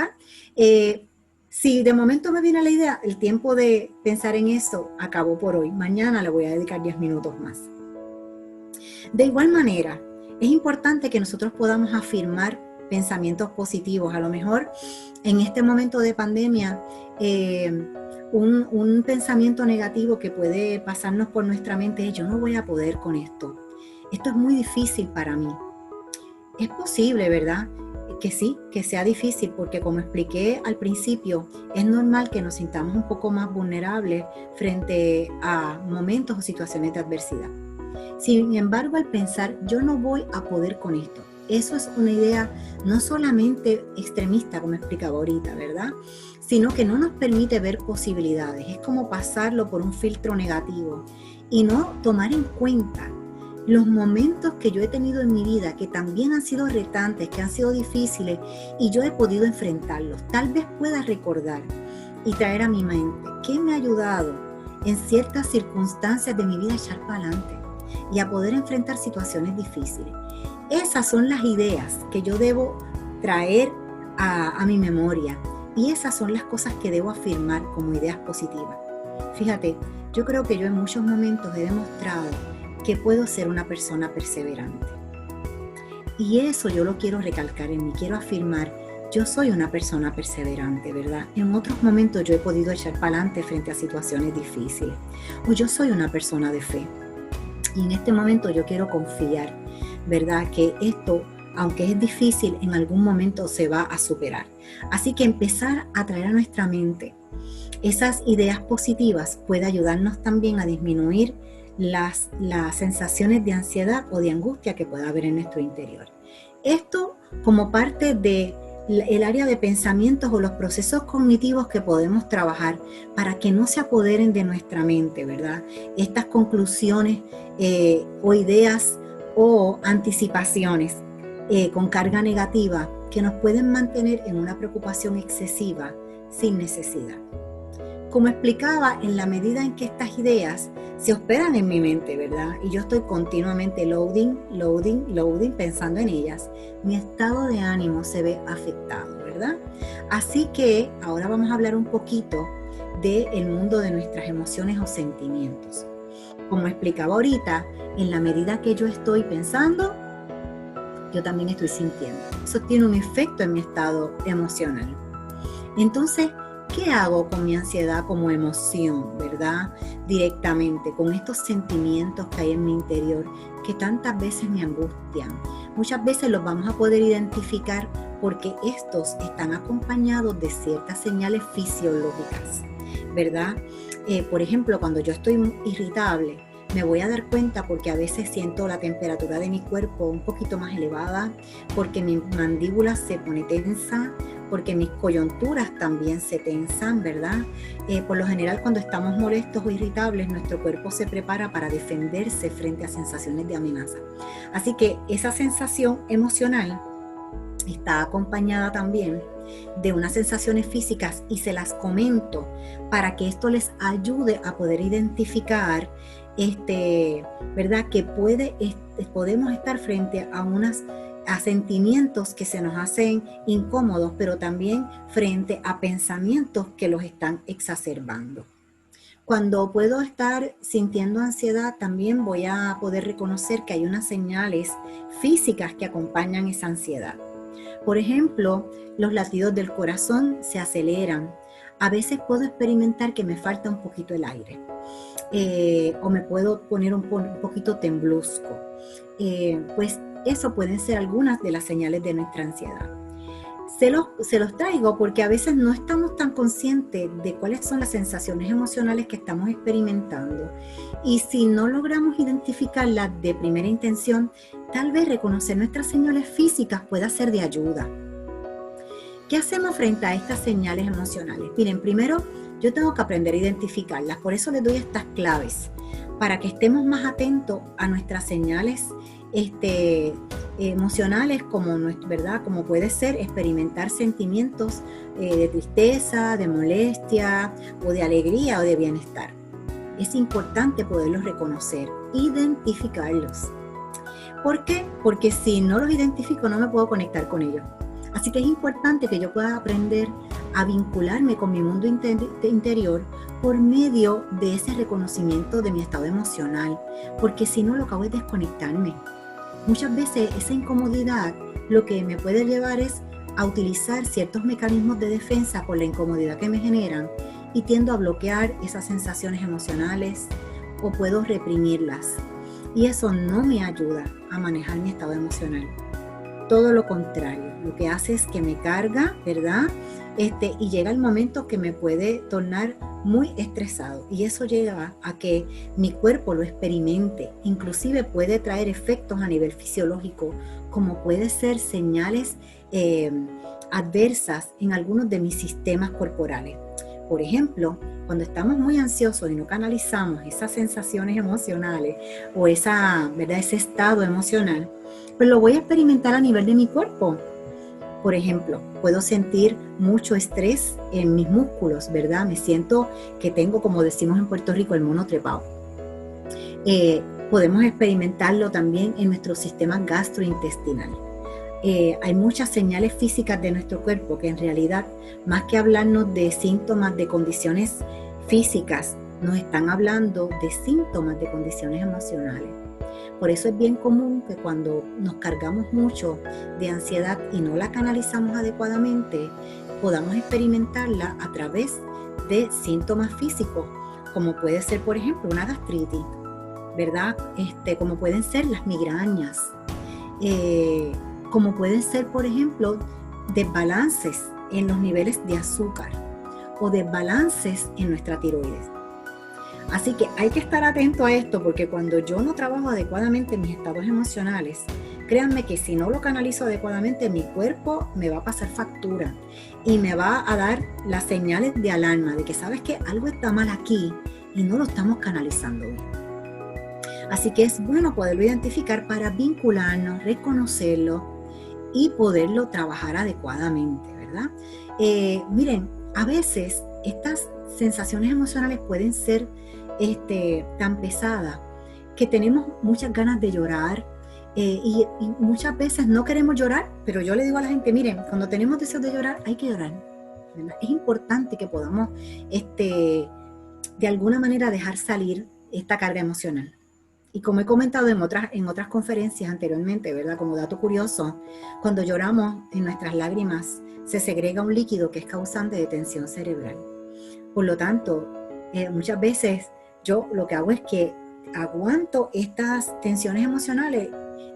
Speaker 1: Si de momento me viene la idea, el tiempo de pensar en eso acabó por hoy. Mañana le voy a dedicar 10 minutos más. De igual manera, es importante que nosotros podamos afirmar pensamientos positivos. A lo mejor en este momento de pandemia, un pensamiento negativo que puede pasarnos por nuestra mente es: yo no voy a poder con esto. Esto es muy difícil para mí. Es posible, ¿verdad? Que sí, que sea difícil, porque como expliqué al principio, es normal que nos sintamos un poco más vulnerables frente a momentos o situaciones de adversidad. Sin embargo, al pensar, yo no voy a poder con esto, eso es una idea no solamente extremista, como explicaba ahorita, ¿verdad? Sino que no nos permite ver posibilidades. Es como pasarlo por un filtro negativo y no tomar en cuenta los momentos que yo he tenido en mi vida, que también han sido retantes, que han sido difíciles, y yo he podido enfrentarlos. Tal vez pueda recordar y traer a mi mente qué me ha ayudado en ciertas circunstancias de mi vida a echar para adelante y a poder enfrentar situaciones difíciles. Esas son las ideas que yo debo traer a mi memoria, y esas son las cosas que debo afirmar como ideas positivas. Fíjate, yo creo que yo en muchos momentos he demostrado que puedo ser una persona perseverante. Y eso yo lo quiero recalcar en mí, quiero afirmar, yo soy una persona perseverante, ¿verdad? En otros momentos yo he podido echar para adelante frente a situaciones difíciles. O yo soy una persona de fe. Y en este momento yo quiero confiar, ¿verdad? Que esto, aunque es difícil, en algún momento se va a superar. Así que empezar a traer a nuestra mente esas ideas positivas puede ayudarnos también a disminuir las sensaciones de ansiedad o de angustia que pueda haber en nuestro interior. Esto como parte del área de pensamientos o los procesos cognitivos que podemos trabajar para que no se apoderen de nuestra mente, ¿verdad? Estas conclusiones o ideas o anticipaciones con carga negativa que nos pueden mantener en una preocupación excesiva sin necesidad. Como explicaba, en la medida en que estas ideas se hospedan en mi mente, ¿verdad? Y yo estoy continuamente loading, pensando en ellas, mi estado de ánimo se ve afectado, ¿verdad? Así que ahora vamos a hablar un poquito del mundo de nuestras emociones o sentimientos. Como explicaba ahorita, en la medida que yo estoy pensando, yo también estoy sintiendo. Eso tiene un efecto en mi estado emocional. Entonces, ¿qué hago con mi ansiedad como emoción, verdad? Directamente, con estos sentimientos que hay en mi interior, que tantas veces me angustian. Muchas veces los vamos a poder identificar porque estos están acompañados de ciertas señales fisiológicas, ¿verdad? Por ejemplo, cuando yo estoy irritable, me voy a dar cuenta porque a veces siento la temperatura de mi cuerpo un poquito más elevada, porque mi mandíbula se pone tensa, porque mis coyunturas también se tensan, ¿verdad? Por lo general, cuando estamos molestos o irritables, nuestro cuerpo se prepara para defenderse frente a sensaciones de amenaza. Así que esa sensación emocional está acompañada también de unas sensaciones físicas, y se las comento para que esto les ayude a poder identificar, ¿verdad? Que podemos estar frente a sentimientos que se nos hacen incómodos, pero también frente a pensamientos que los están exacerbando. Cuando puedo estar sintiendo ansiedad, también voy a poder reconocer que hay unas señales físicas que acompañan esa ansiedad. Por ejemplo, los latidos del corazón se aceleran. A veces puedo experimentar que me falta un poquito el aire, o me puedo poner un poquito tembluzco. Pues eso pueden ser algunas de las señales de nuestra ansiedad. Se los traigo porque a veces no estamos tan conscientes de cuáles son las sensaciones emocionales que estamos experimentando. Y si no logramos identificarlas de primera intención, tal vez reconocer nuestras señales físicas pueda ser de ayuda. ¿Qué hacemos frente a estas señales emocionales? Miren, primero yo tengo que aprender a identificarlas, por eso les doy estas claves, para que estemos más atentos a nuestras señales emocionales, ¿verdad? Como puede ser experimentar sentimientos de tristeza, de molestia, o de alegría o de bienestar. Es importante poderlos reconocer, identificarlos. ¿Por qué? Porque si no los identifico no me puedo conectar con ellos. Así que es importante que yo pueda aprender a vincularme con mi mundo interior por medio de ese reconocimiento de mi estado emocional, porque si no, lo que hago es desconectarme. Muchas veces esa incomodidad lo que me puede llevar es a utilizar ciertos mecanismos de defensa por la incomodidad que me generan, y tiendo a bloquear esas sensaciones emocionales o puedo reprimirlas. Y eso no me ayuda a manejar mi estado emocional. Todo lo contrario, lo que hace es que me carga, ¿verdad? Y llega el momento que me puede tornar muy estresado, y eso llega a que mi cuerpo lo experimente. Inclusive puede traer efectos a nivel fisiológico, como puede ser señales adversas en algunos de mis sistemas corporales. Por ejemplo, cuando estamos muy ansiosos y no canalizamos esas sensaciones emocionales o ¿verdad? Ese estado emocional, pues lo voy a experimentar a nivel de mi cuerpo. Por ejemplo, puedo sentir mucho estrés en mis músculos, ¿verdad? Me siento que tengo, como decimos en Puerto Rico, el mono trepado. Podemos experimentarlo también en nuestro sistema gastrointestinal. Hay muchas señales físicas de nuestro cuerpo que en realidad, más que hablarnos de síntomas de condiciones físicas, nos están hablando de síntomas de condiciones emocionales. Por eso es bien común que cuando nos cargamos mucho de ansiedad y no la canalizamos adecuadamente, podamos experimentarla a través de síntomas físicos, como puede ser, por ejemplo, una gastritis, ¿verdad? Como pueden ser las migrañas, como pueden ser, por ejemplo, desbalances en los niveles de azúcar o desbalances en nuestra tiroides. Así que hay que estar atento a esto, porque cuando yo no trabajo adecuadamente mis estados emocionales, créanme que si no lo canalizo adecuadamente, mi cuerpo me va a pasar factura y me va a dar las señales de alarma de que sabes que algo está mal aquí y no lo estamos canalizando bien. Así que es bueno poderlo identificar para vincularnos, reconocerlo y poderlo trabajar adecuadamente, ¿verdad? Miren, a veces estas sensaciones emocionales pueden ser tan pesada que tenemos muchas ganas de llorar, y muchas veces no queremos llorar, pero yo le digo a la gente, miren, cuando tenemos deseos de llorar hay que llorar, ¿verdad? Es importante que podamos de alguna manera dejar salir esta carga emocional. Y como he comentado en otras conferencias anteriormente, ¿verdad? Como dato curioso, cuando lloramos, en nuestras lágrimas se segrega un líquido que es causante de tensión cerebral. Por lo tanto, muchas veces yo lo que hago es que aguanto estas tensiones emocionales,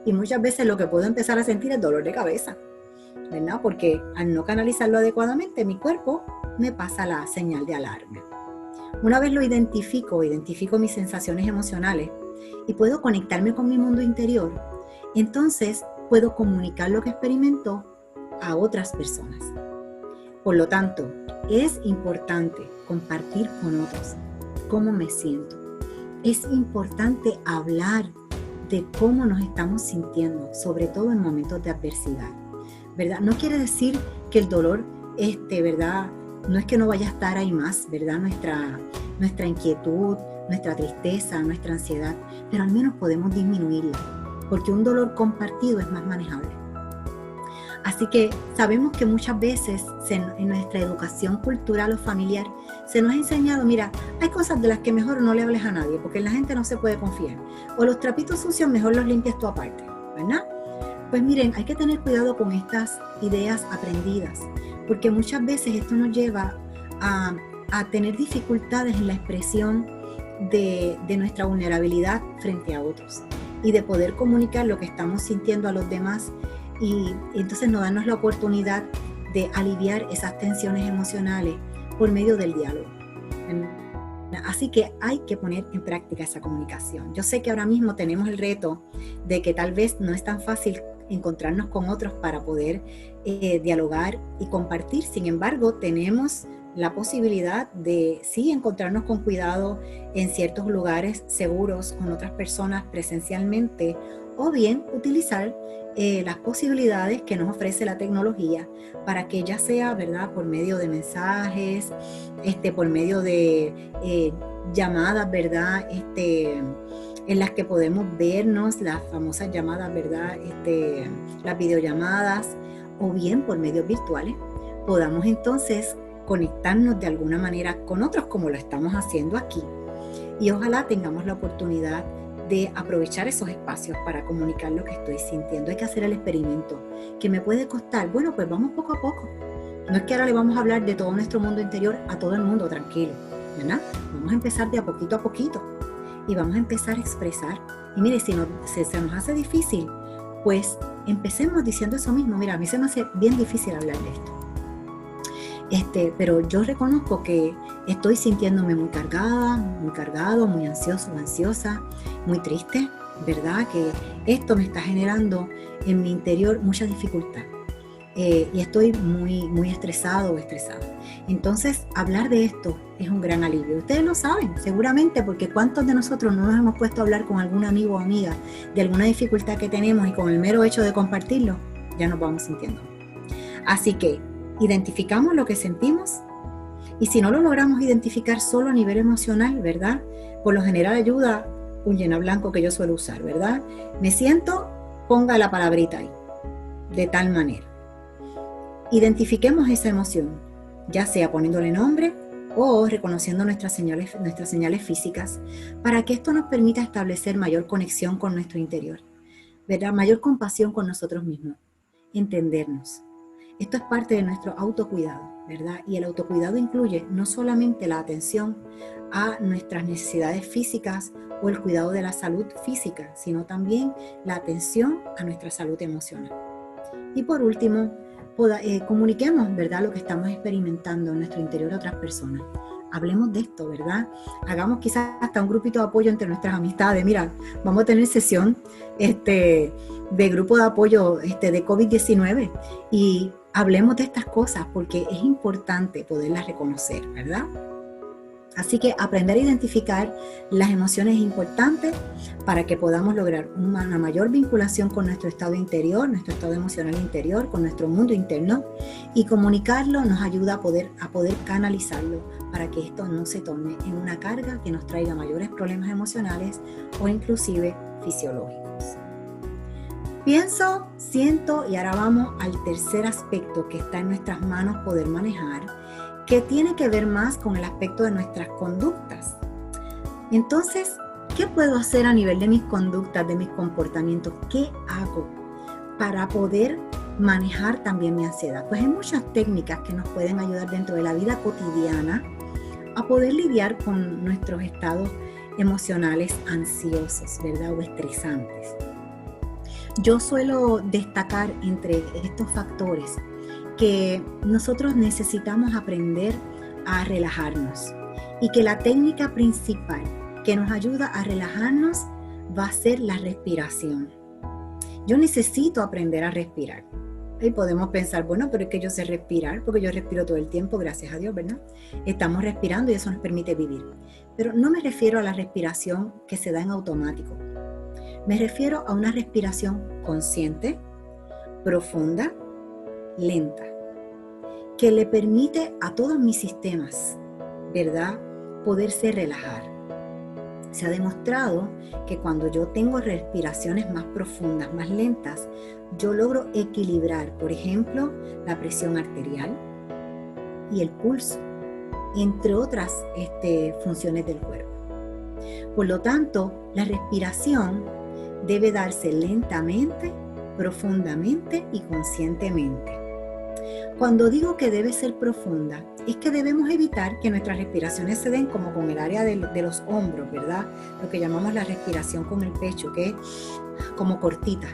Speaker 1: y muchas veces lo que puedo empezar a sentir es dolor de cabeza, ¿verdad? Porque al no canalizarlo adecuadamente, mi cuerpo me pasa la señal de alarma. Una vez lo identifico mis sensaciones emocionales, y puedo conectarme con mi mundo interior, entonces puedo comunicar lo que experimento a otras personas. Por lo tanto, es importante compartir con otros cómo me siento. Es importante hablar de cómo nos estamos sintiendo, sobre todo en momentos de adversidad, ¿verdad? No quiere decir que el dolor, ¿verdad? No es que no vaya a estar ahí más, ¿verdad? Nuestra inquietud, nuestra tristeza, nuestra ansiedad, pero al menos podemos disminuirla, porque un dolor compartido es más manejable. Así que sabemos que muchas veces en nuestra educación cultural o familiar se nos ha enseñado, mira, hay cosas de las que mejor no le hables a nadie, porque en la gente no se puede confiar. O los trapitos sucios mejor los limpias tú aparte, ¿verdad? Pues miren, hay que tener cuidado con estas ideas aprendidas, porque muchas veces esto nos lleva a tener dificultades en la expresión de nuestra vulnerabilidad frente a otros y de poder comunicar lo que estamos sintiendo a los demás y entonces no darnos la oportunidad de aliviar esas tensiones emocionales por medio del diálogo. Así que hay que poner en práctica esa comunicación. Yo sé que ahora mismo tenemos el reto de que tal vez no es tan fácil encontrarnos con otros para poder dialogar y compartir. Sin embargo, tenemos la posibilidad de sí encontrarnos con cuidado en ciertos lugares seguros con otras personas presencialmente, o bien utilizar las posibilidades que nos ofrece la tecnología para que ya sea, ¿verdad?, por medio de mensajes, por medio de llamadas, ¿verdad?, en las que podemos vernos, las famosas llamadas, ¿verdad?, las videollamadas, o bien por medios virtuales, podamos entonces conectarnos de alguna manera con otros como lo estamos haciendo aquí. Y ojalá tengamos la oportunidad de aprovechar esos espacios para comunicar lo que estoy sintiendo. Hay que hacer el experimento. ¿Qué me puede costar? Bueno, pues vamos poco a poco. No es que ahora le vamos a hablar de todo nuestro mundo interior a todo el mundo, tranquilo, ¿verdad? Vamos a empezar de a poquito y vamos a empezar a expresar. Y mire, si se nos hace difícil, pues empecemos diciendo eso mismo. Mira, a mí se me hace bien difícil hablar de esto. Pero yo reconozco que estoy sintiéndome muy cargada, muy cargado, muy ansioso, ansiosa, muy triste, ¿verdad? Que esto me está generando en mi interior mucha dificultad y estoy muy, muy estresado o estresada. Entonces, hablar de esto es un gran alivio. Ustedes lo saben, seguramente, porque ¿cuántos de nosotros no nos hemos puesto a hablar con algún amigo o amiga de alguna dificultad que tenemos y con el mero hecho de compartirlo, ya nos vamos sintiendo? Así que identificamos lo que sentimos y si no lo logramos identificar solo a nivel emocional, ¿verdad? Por lo general ayuda un llena blanco que yo suelo usar, ¿verdad? Me siento, ponga la palabrita ahí, de tal manera. Identifiquemos esa emoción, ya sea poniéndole nombre o reconociendo nuestras señales físicas, para que esto nos permita establecer mayor conexión con nuestro interior, ¿verdad? Mayor compasión con nosotros mismos, entendernos. Esto es parte de nuestro autocuidado, ¿verdad? Y el autocuidado incluye no solamente la atención a nuestras necesidades físicas o el cuidado de la salud física, sino también la atención a nuestra salud emocional. Y por último, comuniquemos, ¿verdad?, lo que estamos experimentando en nuestro interior a otras personas. Hablemos de esto, ¿verdad? Hagamos quizás hasta un grupito de apoyo entre nuestras amistades. Mira, vamos a tener sesión de grupo de apoyo de COVID-19 y hablemos de estas cosas porque es importante poderlas reconocer, ¿verdad? Así que aprender a identificar las emociones es importante para que podamos lograr una mayor vinculación con nuestro estado interior, nuestro estado emocional interior, con nuestro mundo interno, y comunicarlo nos ayuda a poder canalizarlo para que esto no se torne en una carga que nos traiga mayores problemas emocionales o inclusive fisiológicos. Pienso, siento y ahora vamos al tercer aspecto que está en nuestras manos poder manejar, que tiene que ver más con el aspecto de nuestras conductas. Entonces, ¿qué puedo hacer a nivel de mis conductas, de mis comportamientos? ¿Qué hago para poder manejar también mi ansiedad? Pues hay muchas técnicas que nos pueden ayudar dentro de la vida cotidiana a poder lidiar con nuestros estados emocionales ansiosos, ¿verdad? O estresantes. Yo suelo destacar entre estos factores que nosotros necesitamos aprender a relajarnos y que la técnica principal que nos ayuda a relajarnos va a ser la respiración. Yo necesito aprender a respirar. Y podemos pensar, bueno, pero es que yo sé respirar, porque yo respiro todo el tiempo, gracias a Dios, ¿verdad? Estamos respirando y eso nos permite vivir. Pero no me refiero a la respiración que se da en automático. Me refiero a una respiración consciente, profunda, lenta, que le permite a todos mis sistemas, ¿verdad?, poderse relajar. Se ha demostrado que cuando yo tengo respiraciones más profundas, más lentas, yo logro equilibrar, por ejemplo, la presión arterial y el pulso, entre otras funciones del cuerpo. Por lo tanto, la respiración debe darse lentamente, profundamente y conscientemente. Cuando digo que debe ser profunda, es que debemos evitar que nuestras respiraciones se den como con el área de los hombros, ¿verdad? Lo que llamamos la respiración con el pecho, que es como cortita.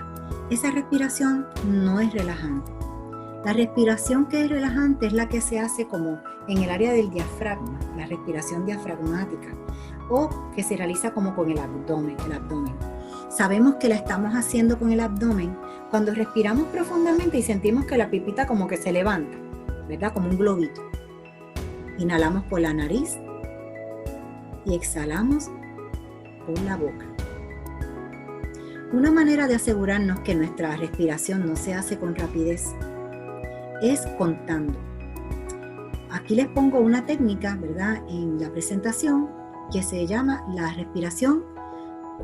Speaker 1: Esa respiración no es relajante. La respiración que es relajante es la que se hace como en el área del diafragma, la respiración diafragmática, o que se realiza como con el abdomen. Sabemos que la estamos haciendo con el abdomen cuando respiramos profundamente y sentimos que la pipita como que se levanta, ¿verdad? Como un globito. Inhalamos por la nariz y exhalamos por la boca. Una manera de asegurarnos que nuestra respiración no se hace con rapidez es contando. Aquí les pongo una técnica, ¿verdad?, en la presentación que se llama la respiración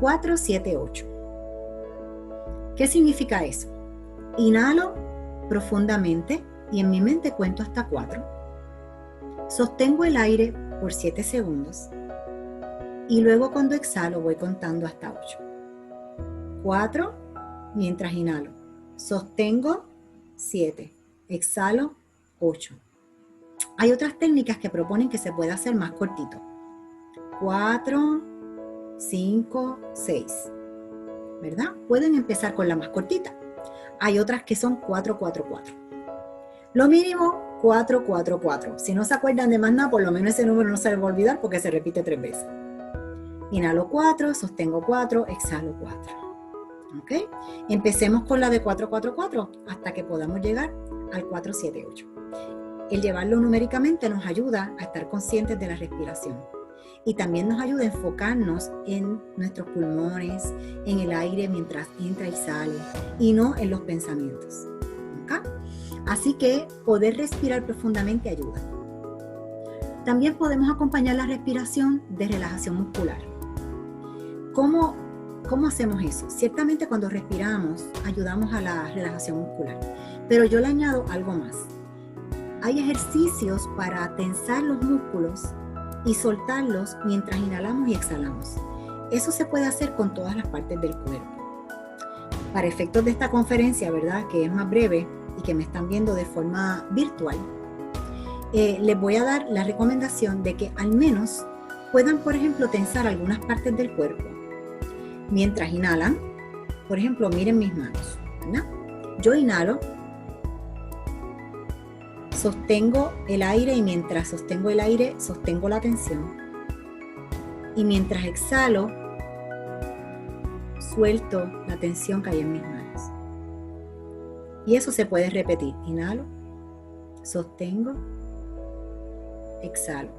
Speaker 1: 4-7-8. ¿Qué significa eso? Inhalo profundamente y en mi mente cuento hasta 4. Sostengo el aire por 7 segundos y luego cuando exhalo voy contando hasta 8. 4 mientras inhalo. Sostengo 7. Exhalo 8. Hay otras técnicas que proponen que se pueda hacer más cortito. 4, 5, 6. ¿Verdad? Pueden empezar con la más cortita. Hay otras que son 4-4-4. Lo mínimo 4-4-4. Si no se acuerdan de más nada, por lo menos ese número no se les va a olvidar porque se repite 3 veces. Inhalo 4, sostengo 4, exhalo 4. ¿Ok? Empecemos con la de 4-4-4 hasta que podamos llegar al 4-7-8. El llevarlo numéricamente nos ayuda a estar conscientes de la respiración y también nos ayuda a enfocarnos en nuestros pulmones, en el aire mientras entra y sale y no en los pensamientos. ¿Ok? Así que poder respirar profundamente ayuda. También podemos acompañar la respiración de relajación muscular. ¿Cómo hacemos eso? Ciertamente cuando respiramos ayudamos a la relajación muscular, pero yo le añado algo más. Hay ejercicios para tensar los músculos y soltarlos mientras inhalamos y exhalamos. Eso se puede hacer con todas las partes del cuerpo. Para efectos de esta conferencia, ¿verdad?, que es más breve y que me están viendo de forma virtual, les voy a dar la recomendación de que al menos puedan, por ejemplo, tensar algunas partes del cuerpo. Mientras inhalan, por ejemplo, miren mis manos, ¿verdad? Yo inhalo, sostengo el aire y mientras sostengo el aire, sostengo la tensión. Y mientras exhalo, suelto la tensión que hay en mis manos. Y eso se puede repetir. Inhalo, sostengo, exhalo.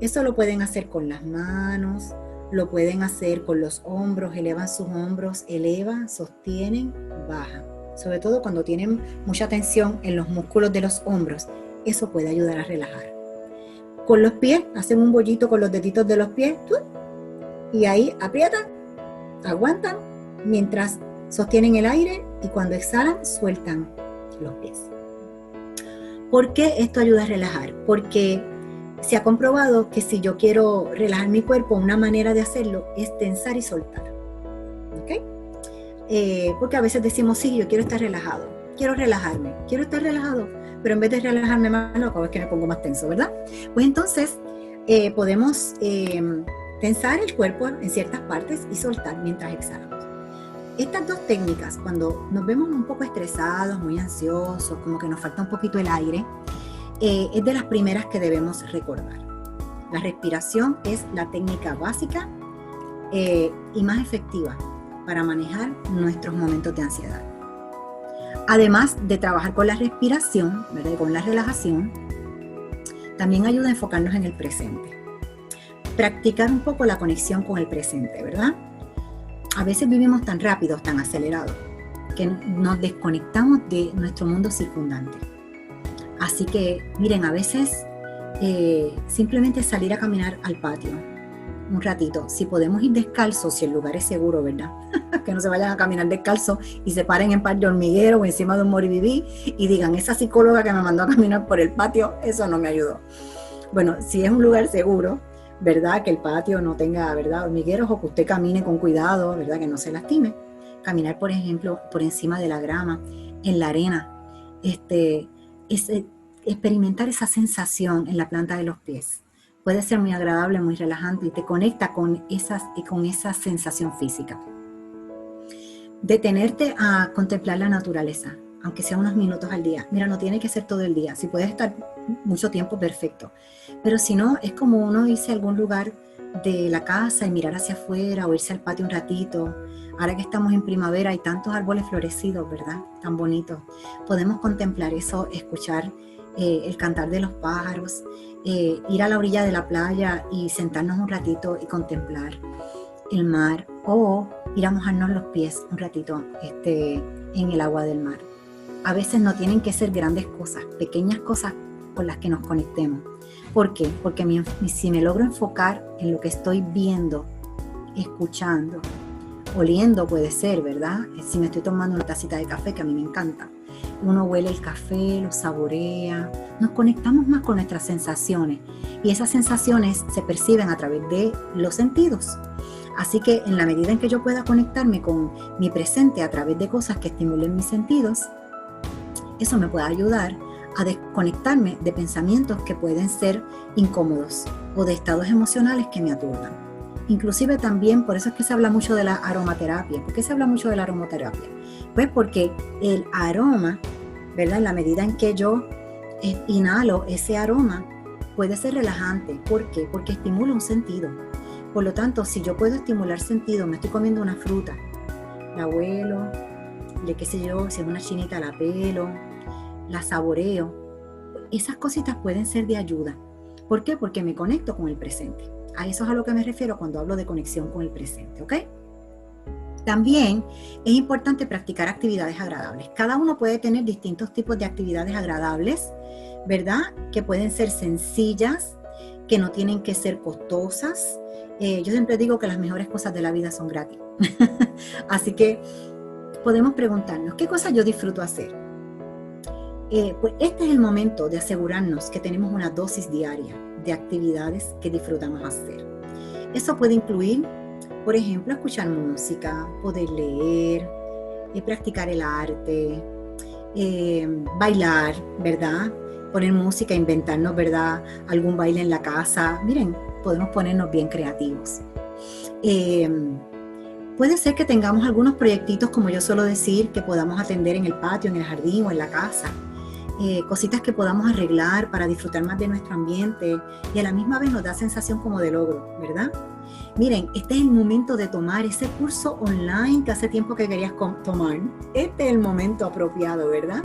Speaker 1: Eso lo pueden hacer con las manos, lo pueden hacer con los hombros, elevan sus hombros, elevan, sostienen, bajan. Sobre todo cuando tienen mucha tensión en los músculos de los hombros, eso puede ayudar a relajar. Con los pies, hacen un bollito con los deditos de los pies, y ahí aprietan, aguantan, mientras sostienen el aire y cuando exhalan, sueltan los pies. ¿Por qué esto ayuda a relajar? Porque se ha comprobado que si yo quiero relajar mi cuerpo, una manera de hacerlo es tensar y soltar. ¿Ok? Porque a veces decimos, sí, yo quiero estar relajado, quiero relajarme, quiero estar relajado, pero en vez de relajarme más, lo que hago es que me pongo más tenso, ¿verdad? Pues entonces podemos tensar el cuerpo en ciertas partes y soltar mientras exhalamos. Estas dos técnicas, cuando nos vemos un poco estresados, muy ansiosos, como que nos falta un poquito el aire, es de las primeras que debemos recordar. La respiración es la técnica básica y más efectiva para manejar nuestros momentos de ansiedad. Además de trabajar con la respiración, ¿verdad? Y con la relajación, también ayuda a enfocarnos en el presente. Practicar un poco la conexión con el presente, ¿verdad? A veces vivimos tan rápidos, tan acelerados, que nos desconectamos de nuestro mundo circundante. Así que, miren, a veces simplemente salir a caminar al patio un ratito. Si podemos ir descalzos, si el lugar es seguro, ¿verdad? Que no se vayan a caminar descalzos y se paren en par de hormiguero o encima de un moribibí y digan, esa psicóloga que me mandó a caminar por el patio, eso no me ayudó. Bueno, si es un lugar seguro, ¿verdad? Que el patio no tenga, ¿verdad? Hormigueros, o que usted camine con cuidado, ¿verdad? Que no se lastime. Caminar, por ejemplo, por encima de la grama, en la arena. Experimentar esa sensación en la planta de los pies. Puede ser muy agradable, muy relajante y te conecta con esa sensación física. Detenerte a contemplar la naturaleza, aunque sea unos minutos al día. Mira, no tiene que ser todo el día. Si puedes estar mucho tiempo, perfecto. Pero si no, es como uno irse a algún lugar de la casa y mirar hacia afuera o irse al patio un ratito. Ahora que estamos en primavera hay tantos árboles florecidos, ¿verdad? Tan bonitos. Podemos contemplar eso, escuchar el cantar de los pájaros, ir a la orilla de la playa y sentarnos un ratito y contemplar el mar, o ir a mojarnos los pies un ratito en el agua del mar. A veces no tienen que ser grandes cosas, pequeñas cosas con las que nos conectemos. ¿Por qué? Porque si me logro enfocar en lo que estoy viendo, escuchando, oliendo puede ser, ¿verdad? Si me estoy tomando una tacita de café, que a mí me encanta, uno huele el café, lo saborea, nos conectamos más con nuestras sensaciones y esas sensaciones se perciben a través de los sentidos. Así que en la medida en que yo pueda conectarme con mi presente a través de cosas que estimulen mis sentidos, eso me puede ayudar a desconectarme de pensamientos que pueden ser incómodos o de estados emocionales que me aturdan. Inclusive también, por eso es que se habla mucho de la aromaterapia. ¿Por qué se habla mucho de la aromaterapia? Pues porque el aroma, ¿verdad? En la medida en que yo inhalo ese aroma, puede ser relajante. ¿Por qué? Porque estimula un sentido. Por lo tanto, si yo puedo estimular sentido, me estoy comiendo una fruta, la huelo, qué sé yo, si es una chinita la pelo, la saboreo. Esas cositas pueden ser de ayuda. ¿Por qué? Porque me conecto con el presente. A eso es a lo que me refiero cuando hablo de conexión con el presente, ¿ok? También es importante practicar actividades agradables. Cada uno puede tener distintos tipos de actividades agradables, ¿verdad? Que pueden ser sencillas, que no tienen que ser costosas. Yo siempre digo que las mejores cosas de la vida son gratis. Así que podemos preguntarnos, ¿qué cosas yo disfruto hacer? Pues este es el momento de asegurarnos que tenemos una dosis diaria de actividades que disfrutamos hacer. Eso puede incluir, por ejemplo, escuchar música, poder leer, practicar el arte, bailar, ¿verdad? Poner música, inventarnos, ¿verdad? Algún baile en la casa. Miren, podemos ponernos bien creativos. Puede ser que tengamos algunos proyectitos, como yo suelo decir, que podamos atender en el patio, en el jardín o en la casa. Cositas que podamos arreglar para disfrutar más de nuestro ambiente y a la misma vez nos da sensación como de logro, ¿verdad? Miren, este es el momento de tomar ese curso online que hace tiempo que querías tomar. Este es el momento apropiado, ¿verdad?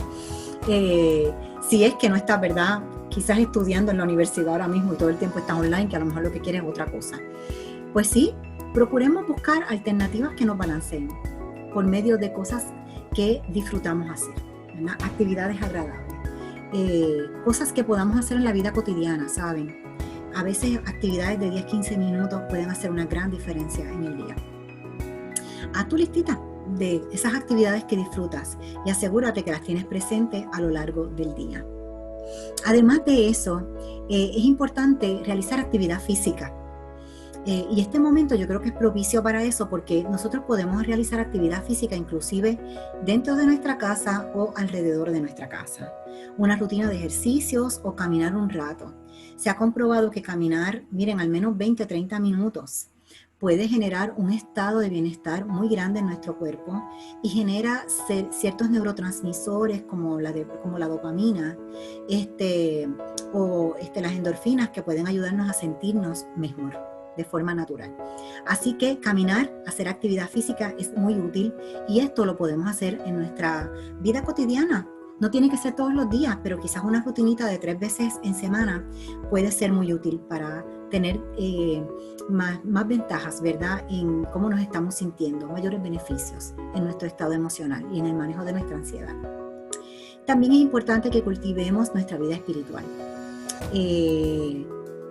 Speaker 1: Si es que no estás, ¿verdad? Quizás estudiando en la universidad ahora mismo y todo el tiempo estás online, que a lo mejor lo que quieres es otra cosa. Pues sí, procuremos buscar alternativas que nos balanceen por medio de cosas que disfrutamos hacer, ¿verdad? Actividades agradables. Cosas que podamos hacer en la vida cotidiana, ¿saben? A veces actividades de 10-15 minutos pueden hacer una gran diferencia en el día. Haz tu listita de esas actividades que disfrutas y asegúrate que las tienes presentes a lo largo del día. Además de eso, es importante realizar actividad física. Y este momento yo creo que es propicio para eso porque nosotros podemos realizar actividad física inclusive dentro de nuestra casa o alrededor de nuestra casa. Una rutina de ejercicios o caminar un rato. Se ha comprobado que caminar, miren, al menos 20-30 minutos puede generar un estado de bienestar muy grande en nuestro cuerpo y genera ciertos neurotransmisores como la dopamina o las endorfinas que pueden ayudarnos a sentirnos mejor. de forma natural. Así que caminar, hacer actividad física es muy útil y esto lo podemos hacer en nuestra vida cotidiana. No tiene que ser todos los días, pero quizás una rutinita de 3 veces en semana puede ser muy útil para tener más ventajas, ¿verdad? En cómo nos estamos sintiendo, mayores beneficios en nuestro estado emocional y en el manejo de nuestra ansiedad. También es importante que cultivemos nuestra vida espiritual.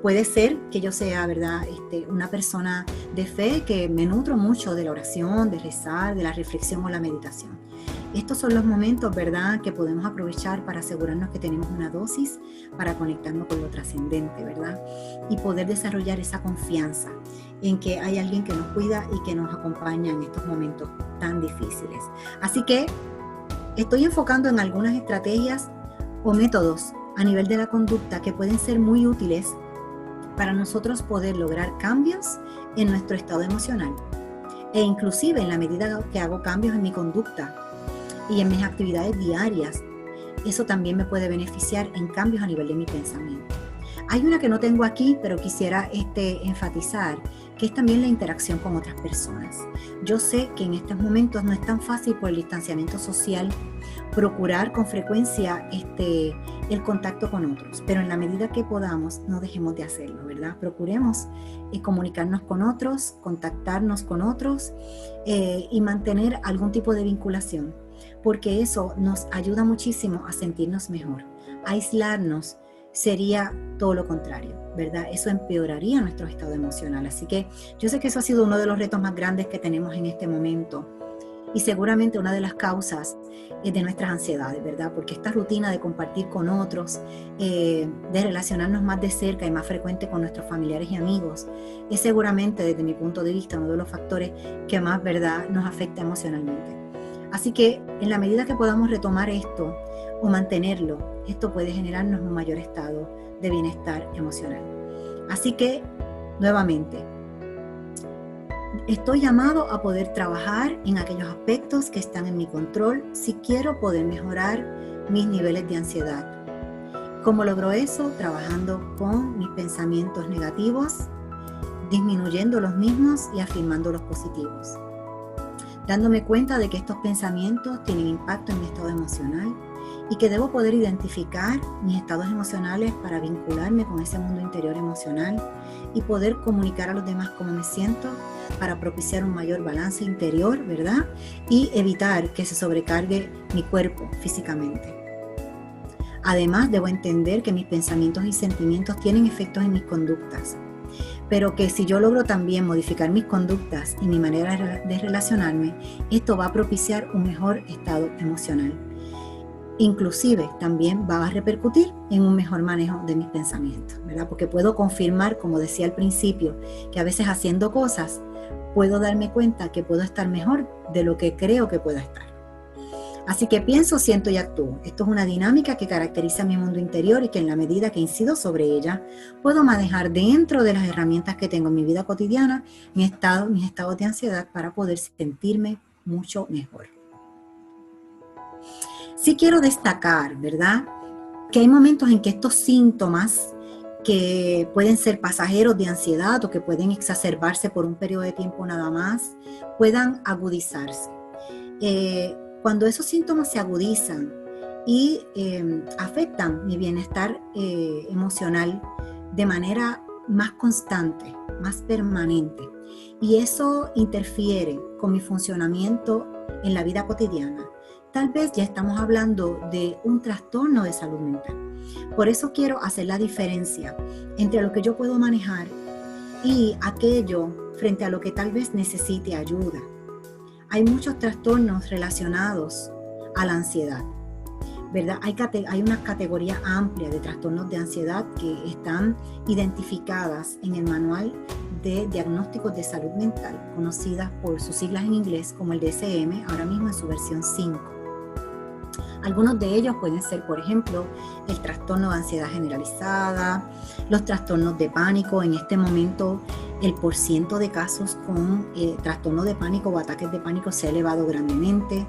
Speaker 1: Puede ser que yo sea, ¿verdad?, una persona de fe que me nutro mucho de la oración, de rezar, de la reflexión o la meditación. Estos son los momentos, ¿verdad?, que podemos aprovechar para asegurarnos que tenemos una dosis para conectarnos con lo trascendente, ¿verdad? Y poder desarrollar esa confianza en que hay alguien que nos cuida y que nos acompaña en estos momentos tan difíciles. Así que estoy enfocando en algunas estrategias o métodos a nivel de la conducta que pueden ser muy útiles para nosotros poder lograr cambios en nuestro estado emocional. E inclusive en la medida que hago cambios en mi conducta y en mis actividades diarias, eso también me puede beneficiar en cambios a nivel de mi pensamiento. Hay una que no tengo aquí, pero quisiera enfatizar, que es también la interacción con otras personas. Yo sé que en estos momentos no es tan fácil por el distanciamiento social procurar con frecuencia el contacto con otros, pero en la medida que podamos, no dejemos de hacerlo, ¿verdad? Procuremos comunicarnos con otros, contactarnos con otros y mantener algún tipo de vinculación, porque eso nos ayuda muchísimo a sentirnos mejor. Aislarnos sería todo lo contrario, ¿verdad? Eso empeoraría nuestro estado emocional. Así que yo sé que eso ha sido uno de los retos más grandes que tenemos en este momento y seguramente una de las causas de nuestras ansiedades, ¿verdad? Porque esta rutina de compartir con otros, de relacionarnos más de cerca y más frecuente con nuestros familiares y amigos, es seguramente, desde mi punto de vista, uno de los factores que más, ¿verdad?, nos afecta emocionalmente. Así que en la medida que podamos retomar esto o mantenerlo, esto puede generarnos un mayor estado de bienestar emocional. Así que, nuevamente, estoy llamado a poder trabajar en aquellos aspectos que están en mi control si quiero poder mejorar mis niveles de ansiedad. ¿Cómo logro eso? Trabajando con mis pensamientos negativos, disminuyendo los mismos y afirmando los positivos. Dándome cuenta de que estos pensamientos tienen impacto en mi estado emocional y que debo poder identificar mis estados emocionales para vincularme con ese mundo interior emocional y poder comunicar a los demás cómo me siento para propiciar un mayor balance interior, ¿verdad? Y evitar que se sobrecargue mi cuerpo físicamente. Además, debo entender que mis pensamientos y sentimientos tienen efectos en mis conductas, pero que si yo logro también modificar mis conductas y mi manera de relacionarme, esto va a propiciar un mejor estado emocional. Inclusive también va a repercutir en un mejor manejo de mis pensamientos, ¿verdad? Porque puedo confirmar, como decía al principio, que a veces haciendo cosas puedo darme cuenta que puedo estar mejor de lo que creo que pueda estar. Así que pienso, siento y actúo. Esto es una dinámica que caracteriza mi mundo interior y que en la medida que incido sobre ella, puedo manejar dentro de las herramientas que tengo en mi vida cotidiana mis estados de ansiedad para poder sentirme mucho mejor. Sí quiero destacar, ¿verdad?, que hay momentos en que estos síntomas que pueden ser pasajeros de ansiedad o que pueden exacerbarse por un periodo de tiempo nada más, puedan agudizarse. Cuando esos síntomas se agudizan y afectan mi bienestar emocional de manera más constante, más permanente, y eso interfiere con mi funcionamiento en la vida cotidiana, tal vez ya estamos hablando de un trastorno de salud mental. Por eso quiero hacer la diferencia entre lo que yo puedo manejar y aquello frente a lo que tal vez necesite ayuda. Hay muchos trastornos relacionados a la ansiedad, ¿verdad? Hay una categoría amplia de trastornos de ansiedad que están identificadas en el Manual de Diagnósticos de Salud Mental, conocidas por sus siglas en inglés como el DSM, ahora mismo en su versión 5. Algunos de ellos pueden ser, por ejemplo, el trastorno de ansiedad generalizada, los trastornos de pánico. En este momento el porciento de casos con trastorno de pánico o ataques de pánico se ha elevado grandemente.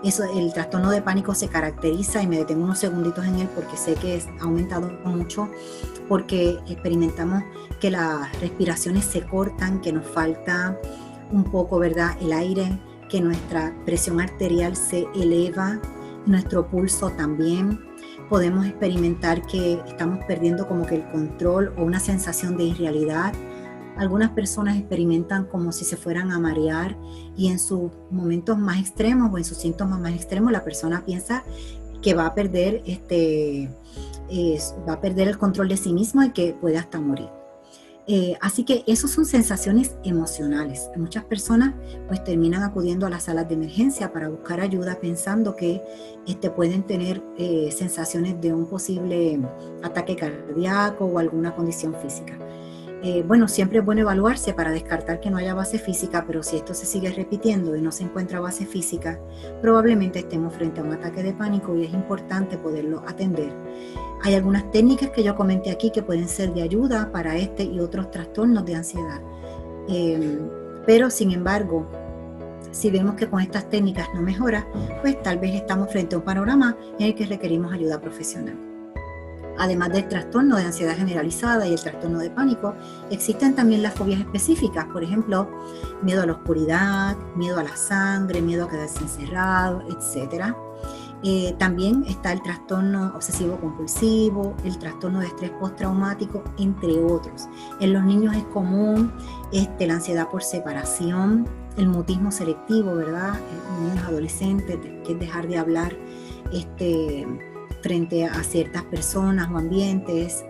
Speaker 1: El trastorno de pánico se caracteriza, y me detengo unos segunditos en él porque sé que ha aumentado mucho, porque experimentamos que las respiraciones se cortan, que nos falta un poco, ¿verdad?, el aire, que nuestra presión arterial se eleva, nuestro pulso también. Podemos experimentar que estamos perdiendo como que el control o una sensación de irrealidad. Algunas personas experimentan como si se fueran a marear, y en sus momentos más extremos o en sus síntomas más extremos la persona piensa que va a perder el control de sí mismo y que puede hasta morir. Así que esas son sensaciones emocionales. Muchas personas pues terminan acudiendo a las salas de emergencia para buscar ayuda, pensando que pueden tener sensaciones de un posible ataque cardíaco o alguna condición física. Bueno, siempre es bueno evaluarse para descartar que no haya base física, pero si esto se sigue repitiendo y no se encuentra base física, probablemente estemos frente a un ataque de pánico y es importante poderlo atender. Hay algunas técnicas que yo comenté aquí que pueden ser de ayuda para este y otros trastornos de ansiedad. Pero sin embargo, si vemos que con estas técnicas no mejora, pues tal vez estamos frente a un panorama en el que requerimos ayuda profesional. Además del trastorno de ansiedad generalizada y el trastorno de pánico, existen también las fobias específicas, por ejemplo, miedo a la oscuridad, miedo a la sangre, miedo a quedarse encerrado, etc. También está el trastorno obsesivo compulsivo, el trastorno de estrés postraumático, entre otros. En los niños es común la ansiedad por separación, el mutismo selectivo, ¿verdad? En niños adolescentes, que es dejar de hablar frente a ciertas personas o ambientes,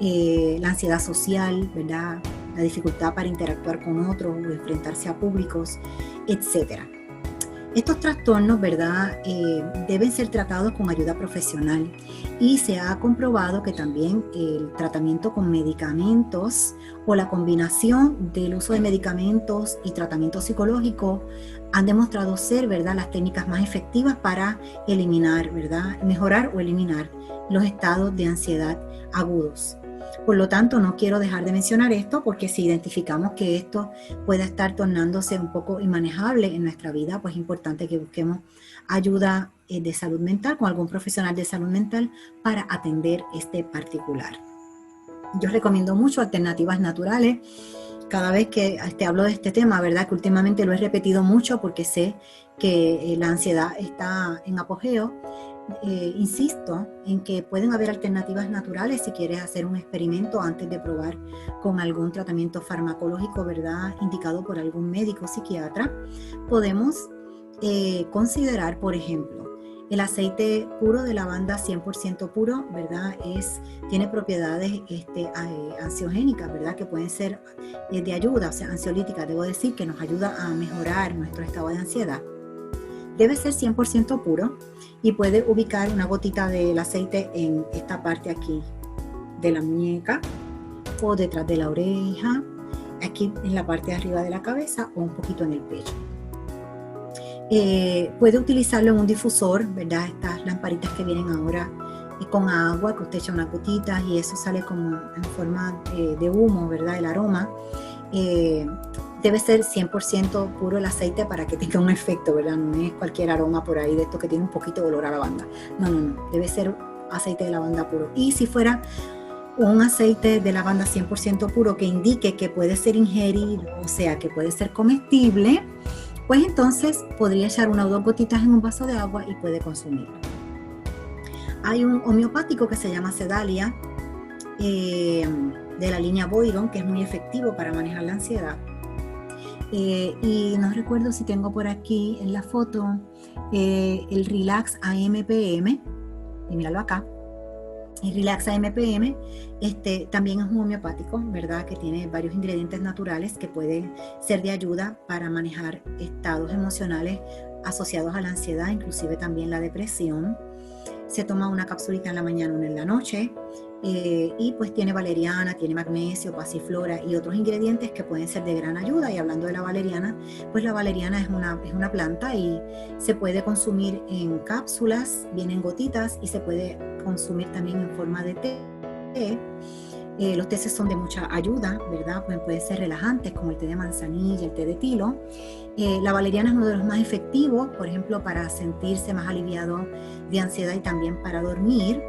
Speaker 1: la ansiedad social, ¿verdad?, la dificultad para interactuar con otros o enfrentarse a públicos, etc. Estos trastornos, ¿verdad?, deben ser tratados con ayuda profesional, y se ha comprobado que también el tratamiento con medicamentos o la combinación del uso de medicamentos y tratamiento psicológico han demostrado ser, ¿verdad?, las técnicas más efectivas para eliminar, ¿verdad?, mejorar o eliminar los estados de ansiedad agudos. Por lo tanto, no quiero dejar de mencionar esto, porque si identificamos que esto puede estar tornándose un poco inmanejable en nuestra vida, pues es importante que busquemos ayuda de salud mental con algún profesional de salud mental para atender este particular. Yo recomiendo mucho alternativas naturales. Cada vez que hablo de este tema, ¿verdad?, que últimamente lo he repetido mucho porque sé que la ansiedad está en apogeo, insisto en que pueden haber alternativas naturales si quieres hacer un experimento antes de probar con algún tratamiento farmacológico, ¿verdad?, indicado por algún médico o psiquiatra. Podemos considerar, por ejemplo, el aceite puro de lavanda 100% puro, ¿verdad?, tiene propiedades ansiogénicas, ¿verdad?, que pueden ser de ayuda, o sea, ansiolíticas, debo decir, que nos ayuda a mejorar nuestro estado de ansiedad. Debe ser 100% puro y puede ubicar una gotita del aceite en esta parte aquí de la muñeca, o detrás de la oreja, aquí en la parte de arriba de la cabeza, o un poquito en el pecho. Puede utilizarlo en un difusor, ¿verdad?, estas lamparitas que vienen ahora con agua, que usted echa unas gotitas y eso sale como en forma de humo, ¿verdad?, el aroma. Debe ser 100% puro el aceite para que tenga un efecto, ¿verdad? No es cualquier aroma por ahí de esto que tiene un poquito de olor a lavanda. No. Debe ser aceite de lavanda puro. Y si fuera un aceite de lavanda 100% puro que indique que puede ser ingerido, o sea, que puede ser comestible, pues entonces podría echar una o dos gotitas en un vaso de agua y puede consumirlo. Hay un homeopático que se llama Sedalia, de la línea Boiron, que es muy efectivo para manejar la ansiedad. Y no recuerdo si tengo por aquí en la foto el Relax AMPM, y míralo acá. El Relax AMPM también es un homeopático, ¿verdad?, que tiene varios ingredientes naturales que pueden ser de ayuda para manejar estados emocionales asociados a la ansiedad, inclusive también la depresión. Se toma una capsulita en la mañana, una en la noche, y pues tiene valeriana, tiene magnesio, pasiflora y otros ingredientes que pueden ser de gran ayuda. Y hablando de la valeriana, pues la valeriana es una planta y se puede consumir en cápsulas, vienen gotitas, y se puede consumir también en forma de té. Los tés son de mucha ayuda, ¿verdad? Pueden ser relajantes, como el té de manzanilla, el té de tilo. La valeriana es uno de los más efectivos, por ejemplo, para sentirse más aliviado de ansiedad y también para dormir.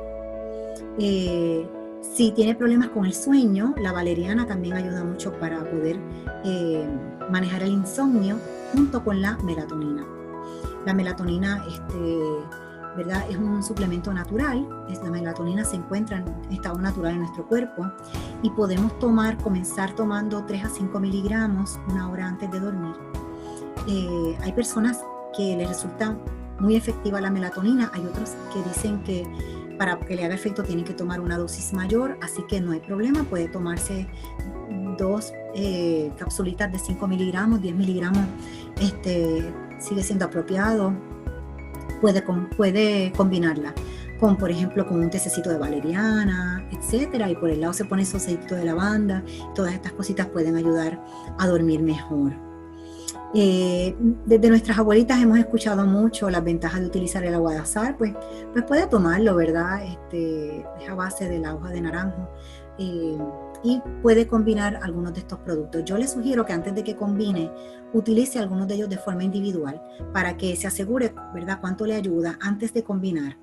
Speaker 1: Si tiene problemas con el sueño, la valeriana también ayuda mucho para poder manejar el insomnio, junto con la melatonina. La melatonina, ¿verdad? Es un suplemento natural. La melatonina se encuentra en estado natural en nuestro cuerpo y podemos comenzar tomando 3 a 5 miligramos una hora antes de dormir. Hay personas que les resulta muy efectiva la melatonina, hay otros que dicen que para que le haga efecto tienen que tomar una dosis mayor, así que no hay problema, puede tomarse 2 capsulitas de 5 miligramos, 10 miligramos, sigue siendo apropiado. Puede combinarla con, por ejemplo, con un tececito de valeriana, etcétera, y por el lado se pone su aceitito de lavanda. Todas estas cositas pueden ayudar a dormir mejor. Desde nuestras abuelitas hemos escuchado mucho las ventajas de utilizar el agua de azahar, pues puede tomarlo, ¿verdad? Es a base de la hoja de naranjo, y puede combinar algunos de estos productos. Yo le sugiero que antes de que combine, utilice algunos de ellos de forma individual para que se asegure, ¿verdad?, cuánto le ayuda antes de combinar.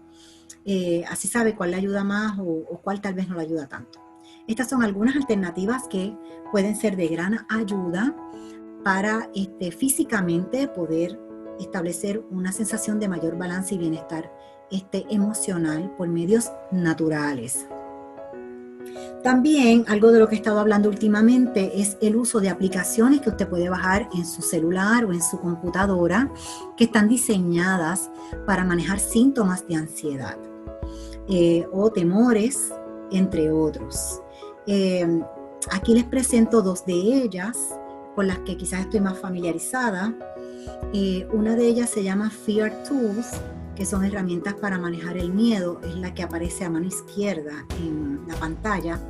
Speaker 1: Así sabe cuál le ayuda más o cuál tal vez no le ayuda tanto. Estas son algunas alternativas que pueden ser de gran ayuda para físicamente poder establecer una sensación de mayor balance y bienestar emocional por medios naturales. También algo de lo que he estado hablando últimamente es el uso de aplicaciones que usted puede bajar en su celular o en su computadora que están diseñadas para manejar síntomas de ansiedad o temores, entre otros. Aquí les presento 2 de ellas con las que quizás estoy más familiarizada. Una de ellas se llama Fear Tools, que son herramientas para manejar el miedo, es la que aparece a mano izquierda en la pantalla.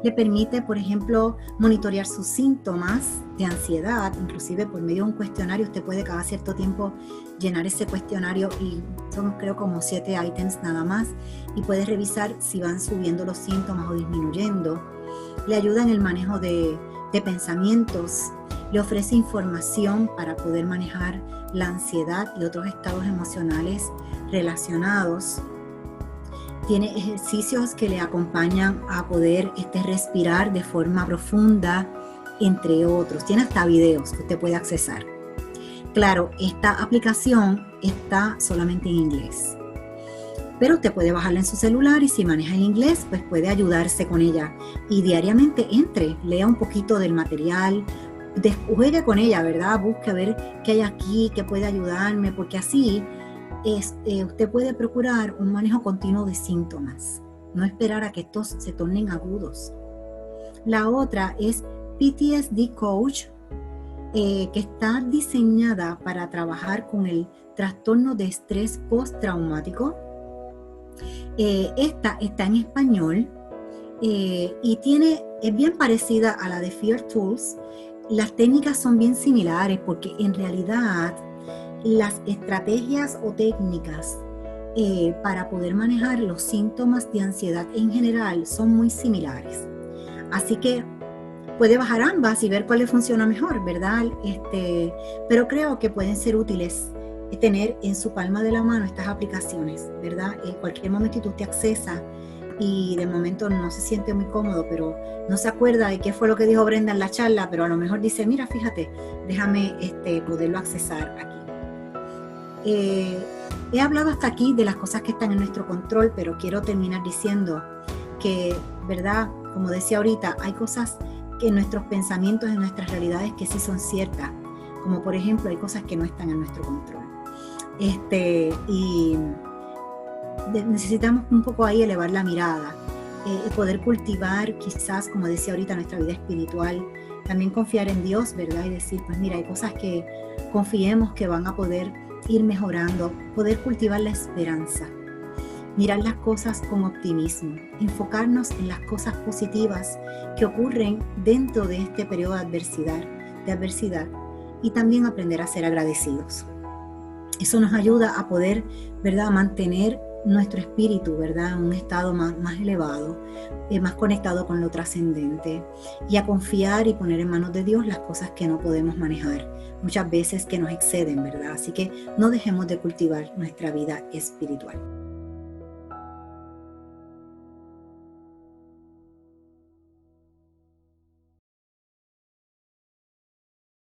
Speaker 1: Le permite, por ejemplo, monitorear sus síntomas de ansiedad, inclusive por medio de un cuestionario. Usted puede cada cierto tiempo llenar ese cuestionario y son, creo, como 7 ítems nada más, y puede revisar si van subiendo los síntomas o disminuyendo. Le ayuda en el manejo de pensamientos, le ofrece información para poder manejar la ansiedad y otros estados emocionales relacionados. Tiene ejercicios que le acompañan a poder respirar de forma profunda, entre otros. Tiene hasta videos que usted puede accesar. Claro, esta aplicación está solamente en inglés, pero usted puede bajarla en su celular y si maneja el inglés, pues puede ayudarse con ella. Y diariamente lea un poquito del material, juegue con ella, ¿verdad? Busque a ver qué hay aquí, qué puede ayudarme, porque así usted puede procurar un manejo continuo de síntomas, no esperar a que estos se tornen agudos. La otra es PTSD Coach, que está diseñada para trabajar con el trastorno de estrés postraumático. Esta está en español y es bien parecida a la de Fear Tools. Las técnicas son bien similares porque en realidad las estrategias o técnicas para poder manejar los síntomas de ansiedad en general son muy similares. Así que puede bajar ambas y ver cuál le funciona mejor, ¿verdad? Pero creo que pueden ser útiles tener en su palma de la mano estas aplicaciones, ¿verdad? En cualquier momentito usted accesa y de momento no se siente muy cómodo, pero no se acuerda de qué fue lo que dijo Brenda en la charla, pero a lo mejor dice, mira, fíjate, déjame poderlo accesar aquí. He hablado hasta aquí de las cosas que están en nuestro control, pero quiero terminar diciendo que, ¿verdad? Como decía ahorita, hay cosas que en nuestros pensamientos, en nuestras realidades que sí son ciertas, como por ejemplo hay cosas que no están en nuestro control. Y necesitamos un poco ahí elevar la mirada y poder cultivar quizás, como decía ahorita, nuestra vida espiritual, también confiar en Dios, ¿verdad? Y decir, pues mira, hay cosas que confiemos que van a poder ir mejorando, poder cultivar la esperanza, mirar las cosas con optimismo, enfocarnos en las cosas positivas que ocurren dentro de este periodo de adversidad y también aprender a ser agradecidos. Eso nos ayuda a poder, ¿verdad?, mantener nuestro espíritu, ¿verdad? En un estado más elevado, más conectado con lo trascendente, y a confiar y poner en manos de Dios las cosas que no podemos manejar, muchas veces que nos exceden, ¿verdad? Así que no dejemos de cultivar nuestra vida espiritual.